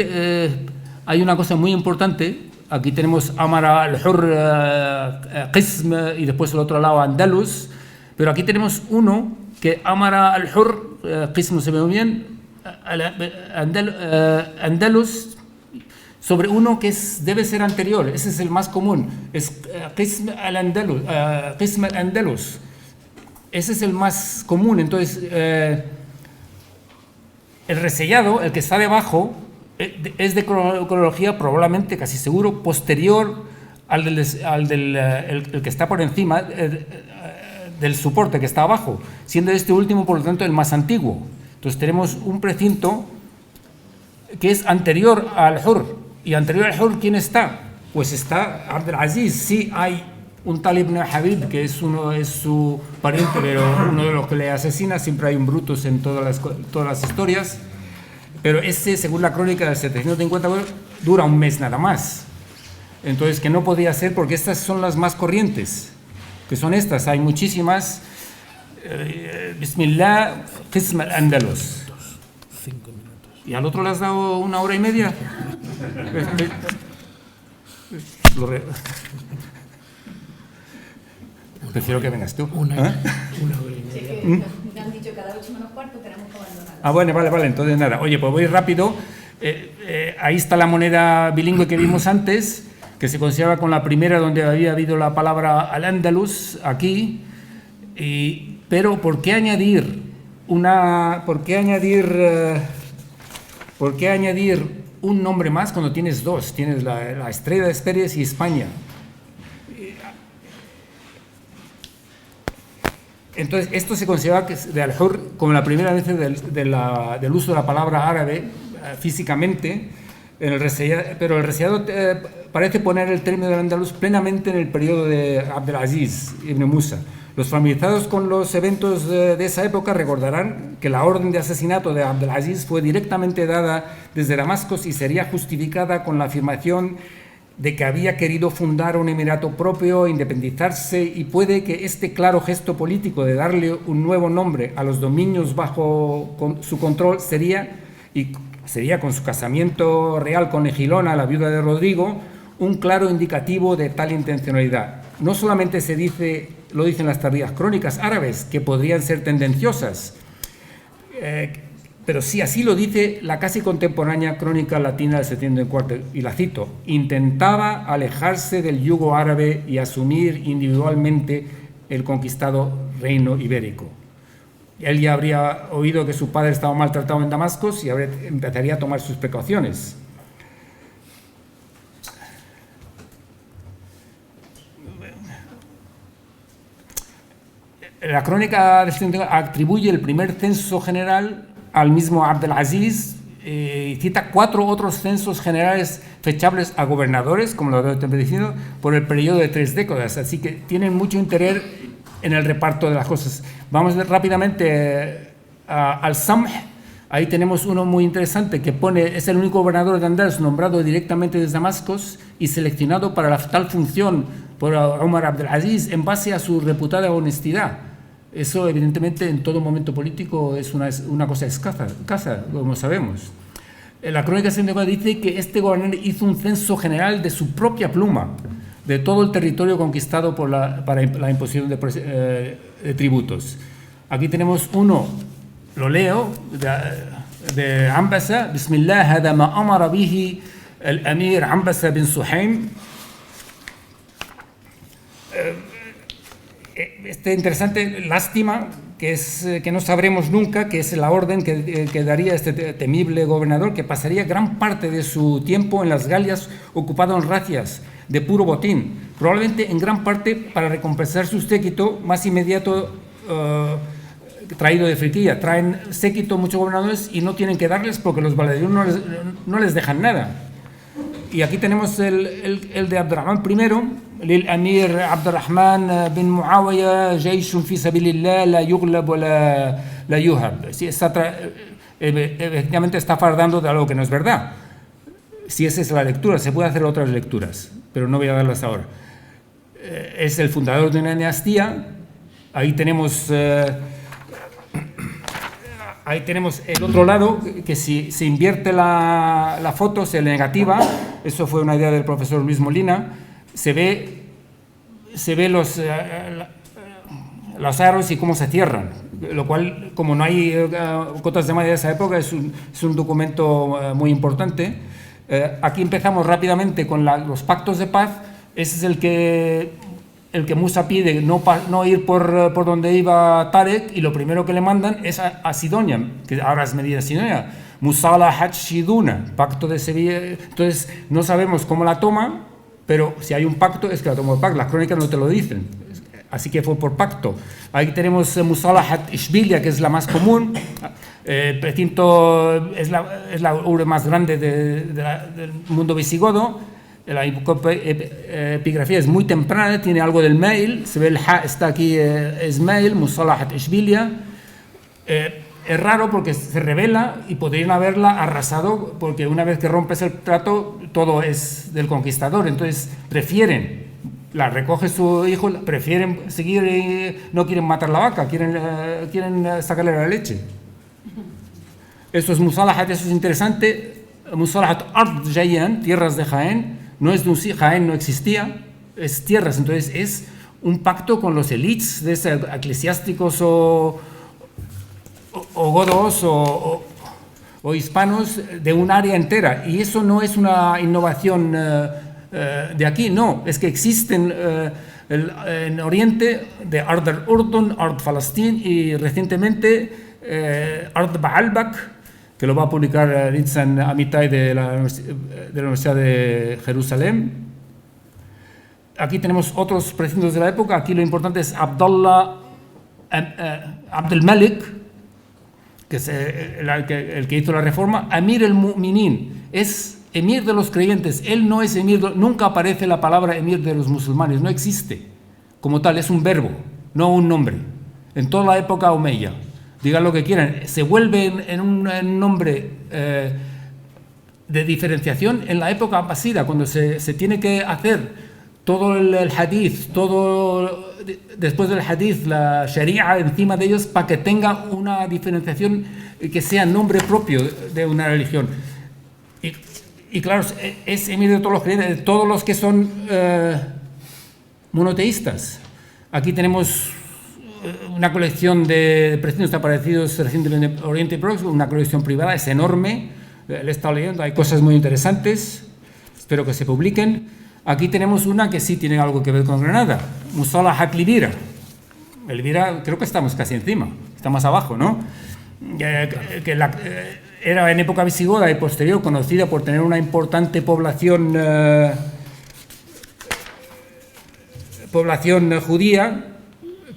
hay una cosa muy importante. Aquí tenemos Amara al-Hurr Qism y después al otro lado Andalus. Pero aquí tenemos uno que Amara al-Hurr Qism, se ve muy bien, Andalus, sobre uno que debe ser anterior. Ese es el más común. Es Qism al-Andalus. Ese es el más común. Entonces, el resellado, el que está debajo, es de cronología probablemente, casi seguro, posterior al el que está por encima del soporte que está abajo, siendo este último, por lo tanto, el más antiguo. Entonces tenemos un precinto que es anterior al Hurr. ¿Y anterior al Hurr quién está? Pues está Abdelaziz. Sí hay un tal Ibn Habib, que es su pariente, pero uno de los que le asesina. Siempre hay un Brutus en todas las historias. Pero ese, según la crónica del 750, dura un mes nada más. Entonces, que no podía ser, porque estas son las más corrientes, que son estas. Hay muchísimas. Bismillah, Qism al-Andalus. 5 minutos. ¿Y al otro le has dado 1 hora y media? Prefiero que vengas tú. Una hora y media. Me han dicho cada 8 menos cuarto tenemos que abandonar. Ah, bueno, vale, entonces nada. Oye, pues voy rápido. Ahí está la moneda bilingüe que vimos antes, que se consideraba con la primera donde había habido la palabra al-Andalus, aquí. Pero ¿por qué añadir un nombre más cuando tienes dos? Tienes la Estrella de Esperias y España. Entonces, esto se considera que de Al-Hurr como la primera vez del uso de la palabra árabe físicamente, pero el reseñado parece poner el término del andaluz plenamente en el periodo de Abdelaziz ibn Musa. Los familiarizados con los eventos de esa época recordarán que la orden de asesinato de Abdelaziz fue directamente dada desde Damasco y sería justificada con la afirmación de que había querido fundar un emirato propio, independizarse, y puede que este claro gesto político de darle un nuevo nombre a los dominios bajo su control sería con su casamiento real con Egilona, la viuda de Rodrigo, un claro indicativo de tal intencionalidad. No solamente lo dicen las tardías crónicas árabes, que podrían ser tendenciosas, pero sí, así lo dice la casi contemporánea crónica latina del 704, y la cito: intentaba alejarse del yugo árabe y asumir individualmente el conquistado reino ibérico. Él ya habría oído que su padre estaba maltratado en Damasco y empezaría a tomar sus precauciones. La crónica del 75 atribuye el primer censo general al mismo Abdelaziz y cita 4 otros censos generales fechables a gobernadores, como lo estoy diciendo, por el periodo de 3 décadas. Así que tienen mucho interés en el reparto de las cosas. Vamos rápidamente al Samh. Ahí tenemos uno muy interesante que pone, es el único gobernador de Andalus nombrado directamente desde Damasco y seleccionado para la tal función por Omar Abdelaziz en base a su reputada honestidad. Eso, evidentemente, en todo momento político es una cosa escasa, como sabemos. La crónica 74 dice que este gobernador hizo un censo general de su propia pluma, de todo el territorio conquistado para la imposición de tributos. Aquí tenemos uno, lo leo, de Ambasa. Bismillah, hada ma amara bihi el amir Ambasa bin Suhaim. Interesante, lástima, que no sabremos nunca, que es la orden que daría este temible gobernador, que pasaría gran parte de su tiempo en las Galias ocupado en razias de puro botín, probablemente en gran parte para recompensar su séquito más inmediato traído de Friquilla. Traen séquito muchos gobernadores y no tienen que darles porque los baladíes no les dejan nada. Y aquí tenemos el de Abdurrahman I, للأمير عبد الرحمن بن معاوية جيش في سبيل الله لا يغلب ولا يهب. Sí, efectivamente está fardando de algo que no es verdad. Si esa es la lectura, se puede hacer otras lecturas, pero no voy a darlas ahora. Es el fundador de una dinastía. Ahí tenemos el otro lado, que si se invierte la foto, se le negativa. Eso fue una idea del profesor Luis Molina. Se ve los aros y cómo se cierran, lo cual, como no hay cotas de madera de esa época, es un documento muy importante. Aquí empezamos rápidamente con los pactos de paz. Ese es el que Musa pide no ir por donde iba Tarek, y lo primero que le mandan es a Sidonia, que ahora es Medina Sidonia. Musalahat Shiduna, pacto de Sevilla. Entonces no sabemos cómo la toma, pero si hay un pacto es que la tomó el pacto. Las crónicas no te lo dicen, así que fue por pacto. Ahí tenemos Musalahat Ishbilia, que es la más común. Precinto es la urbe más grande del mundo visigodo. La epigrafía es muy temprana, tiene algo del mail. Se ve el ha, está aquí, es mail, Musalahat Ishbilia. Es raro porque se revela y podrían haberla arrasado, porque una vez que rompes el trato, todo es del conquistador. Entonces la recoge su hijo, prefieren seguir, no quieren matar la vaca, quieren sacarle la leche. Eso es Musalahat, eso es interesante. Musalahat Ard Jayan, tierras de Jaén, no es de un Jaén, no existía, es tierras. Entonces es un pacto con los elites de eclesiásticos o godos o hispanos de un área entera, y eso no es una innovación de aquí, no, es que existen en Oriente de Ard al-Urdun, Ard Falastín y recientemente Ard Baalbak, que lo va a publicar Nitzan Amitai de la Universidad de Jerusalén. Aquí tenemos otros precintos de la época. Aquí lo importante es Abdel Malik, que es el que hizo la reforma. Amir el-Mu'minin, es emir de los creyentes. Él no es emir, nunca aparece la palabra emir de los musulmanes, no existe como tal, es un verbo, no un nombre. En toda la época omeya, digan lo que quieran, se vuelve en un nombre de diferenciación en la época abasida, cuando se tiene que hacer todo el hadith, todo después del hadith, la sharia encima de ellos, para que tenga una diferenciación que sea nombre propio de una religión. Y claro, es emir de todos los creyentes, de todos los que son monoteístas. Aquí tenemos una colección de precintos aparecidos recientemente en Oriente Próximo, una colección privada, es enorme, le he estado leyendo, hay cosas muy interesantes, espero que se publiquen. Aquí tenemos una que sí tiene algo que ver con Granada, Musalahat Elvira. Elvira, creo que estamos casi encima, está más abajo, ¿no? Era en época visigoda y posterior conocida por tener una importante población judía,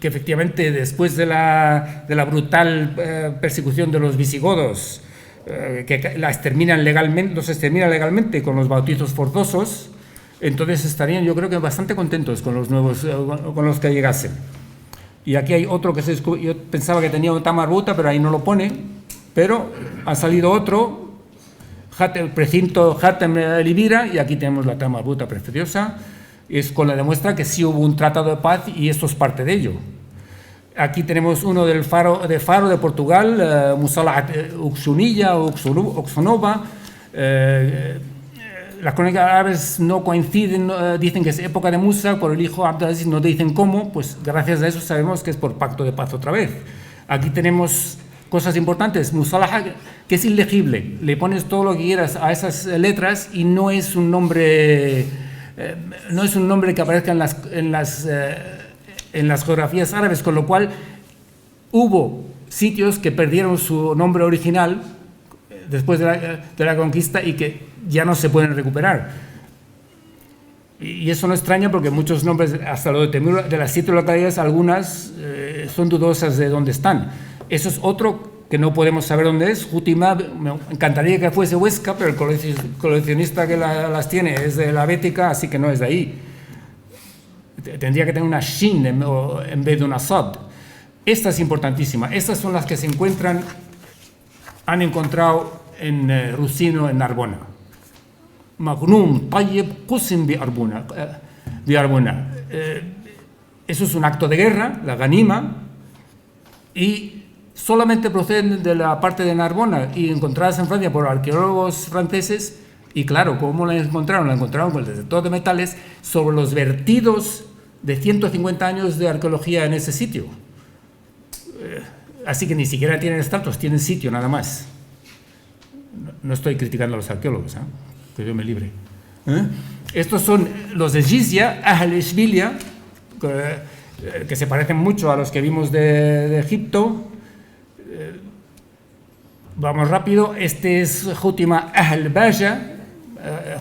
que efectivamente después de la brutal persecución de los visigodos, que los exterminan legalmente con los bautizos forzosos, entonces estarían, yo creo que bastante contentos con los nuevos, con los que llegasen. Y aquí hay otro que yo pensaba que tenía un tamarbuta, pero ahí no lo pone, pero ha salido otro, el precinto Hatem Elivira, y aquí tenemos la tamarbuta preciosa, es con la demuestra que sí hubo un tratado de paz y esto es parte de ello. Aquí tenemos uno del Faro de Portugal, Musala Uxunilla o Uxunova. Las crónicas árabes no coinciden, dicen que es época de Musa, por el hijo Abdelaziz no dicen cómo, pues gracias a eso sabemos que es por pacto de paz otra vez. Aquí tenemos cosas importantes, Musalaha, que es ilegible, le pones todo lo que quieras a esas letras y no es un nombre que aparezca en las geografías árabes, con lo cual hubo sitios que perdieron su nombre original después de la conquista y que ya no se pueden recuperar. Y eso no extraña porque muchos nombres, hasta lo de Temur, de las 7 localidades, algunas son dudosas de dónde están. Eso es otro que no podemos saber dónde es. Jutima, me encantaría que fuese Huesca, pero el coleccionista que las tiene es de la Bética, así que no es de ahí. Tendría que tener una Shin en vez de una Sad. Esta es importantísima. Estas son las que se han encontrado en Rusino, en Narbona. Magnum Tayyib Qusim bi Arbona. Eso es un acto de guerra, la ganima, y solamente proceden de la parte de Narbona y encontradas en Francia por arqueólogos franceses. Y claro, ¿cómo la encontraron? La encontraron con el detector de metales sobre los vertidos de 150 años de arqueología en ese sitio. Así que ni siquiera tienen estratos, tienen sitio nada más. No estoy criticando a los arqueólogos, que yo me libre. Estos son los de Jizya, Ahl Ishbilia, que se parecen mucho a los que vimos de Egipto. Vamos rápido. Este es Jutima Ahl Baja.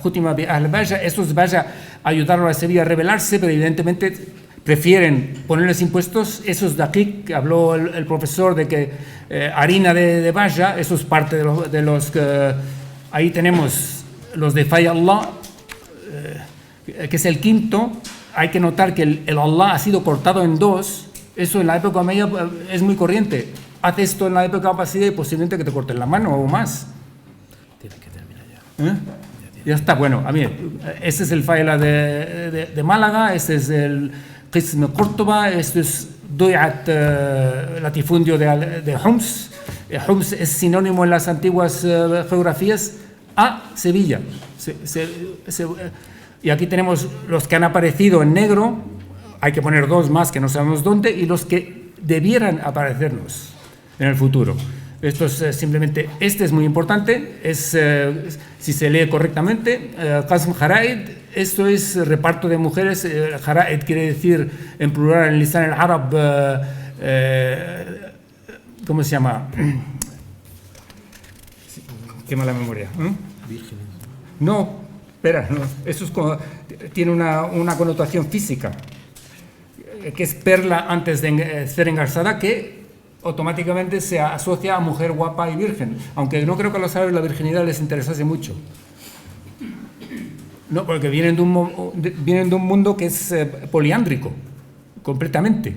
Jutima bi Ahl Baja. Estos Baja ayudaron a Sevilla a rebelarse, pero evidentemente prefieren ponerles impuestos. Esos de aquí, que habló el profesor de que harina de Baja, eso es parte de los que ahí tenemos los de Fay Allah, que es el quinto. Hay que notar que el Allah ha sido cortado en dos. Eso en la época media es muy corriente. Haz esto en la época abbasida y posiblemente que te corten la mano o más. Tienes que terminar ya. Ya está, bueno, a mí, este es el Faila de Málaga, este es el Qism Córdoba, este es Doyat, latifundio de Homs. Homs es sinónimo en las antiguas geografías a Sevilla. Y aquí tenemos los que han aparecido en negro, hay que poner dos más que no sabemos dónde, y los que debieran aparecernos en el futuro. Esto es simplemente, este es muy importante, si se lee correctamente, Qasm Jaraid, esto es reparto de mujeres. Jaraid quiere decir en plural en Lisan al-Arab, ¿cómo se llama? Qué mala memoria. Virgen. No, espera, no, eso es tiene una connotación física, que es perla antes de ser engarzada, que automáticamente se asocia a mujer guapa y virgen, aunque no creo que a los árabes la virginidad les interesase mucho. No, porque vienen de un mundo que es poliándrico, completamente.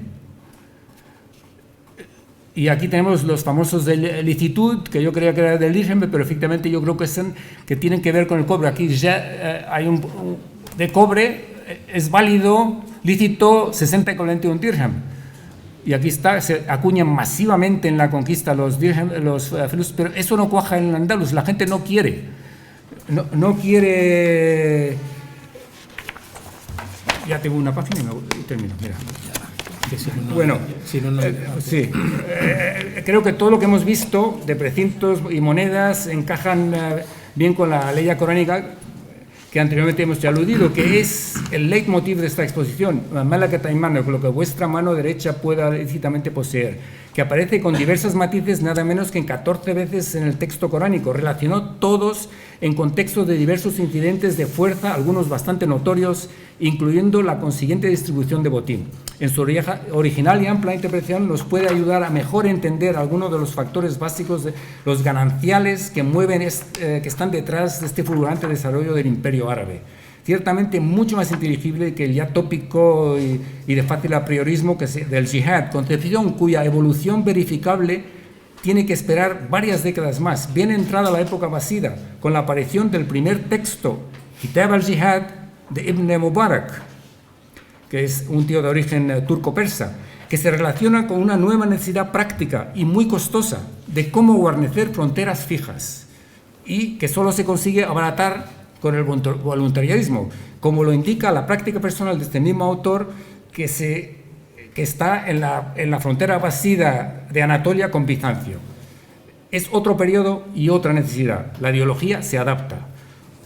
Y aquí tenemos los famosos de licitud, que yo creía que era del dirham, pero efectivamente yo creo que tienen que ver con el cobre. Aquí ya hay un de cobre, es válido, lícito, 60,21 dirham. Y aquí está, se acuñan masivamente en la conquista los felus, pero eso no cuaja en el andaluz, la gente no quiere. No quiere. Ya tengo una página y termino, mira. Bueno, sí. Creo que todo lo que hemos visto de precintos y monedas encajan bien con la ley coránica que anteriormente hemos ya aludido, que es el leitmotiv de esta exposición, con lo que vuestra mano derecha pueda lícitamente poseer. que aparece con diversos matices nada menos que en 14 veces en el texto coránico. Relacionó todos en contextos de diversos incidentes de fuerza, algunos bastante notorios, incluyendo la consiguiente distribución de botín. En su original y amplia interpretación nos puede ayudar a mejor entender algunos de los factores básicos, de los gananciales que mueven, que están detrás de este fulgurante desarrollo del Imperio Árabe. Ciertamente mucho más inteligible que el ya tópico y de fácil apriorismo del yihad, concepción cuya evolución verificable tiene que esperar varias décadas más, bien entrada la época abasida, con la aparición del primer texto, Kitab al-Jihad, de Ibn Mubarak, que es un tío de origen turco-persa, que se relaciona con una nueva necesidad práctica y muy costosa de cómo guarnecer fronteras fijas, y que solo se consigue abaratar con el voluntarismo, como lo indica la práctica personal de este mismo autor, que está en la frontera abasida de Anatolia con Bizancio. Es otro periodo y otra necesidad. La ideología se adapta.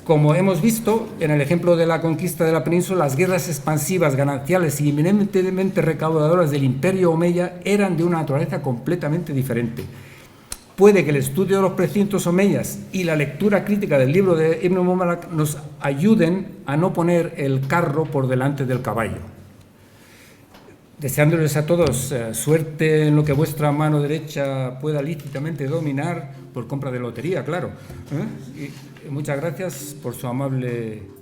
Como hemos visto en el ejemplo de la conquista de la península, las guerras expansivas, gananciales y eminentemente recaudadoras del Imperio Omeya eran de una naturaleza completamente diferente. Puede que el estudio de los precintos omeyas y la lectura crítica del libro de Ibn Mubarak nos ayuden a no poner el carro por delante del caballo. Deseándoles a todos suerte en lo que vuestra mano derecha pueda lícitamente dominar, por compra de lotería, claro. Y muchas gracias por su amable...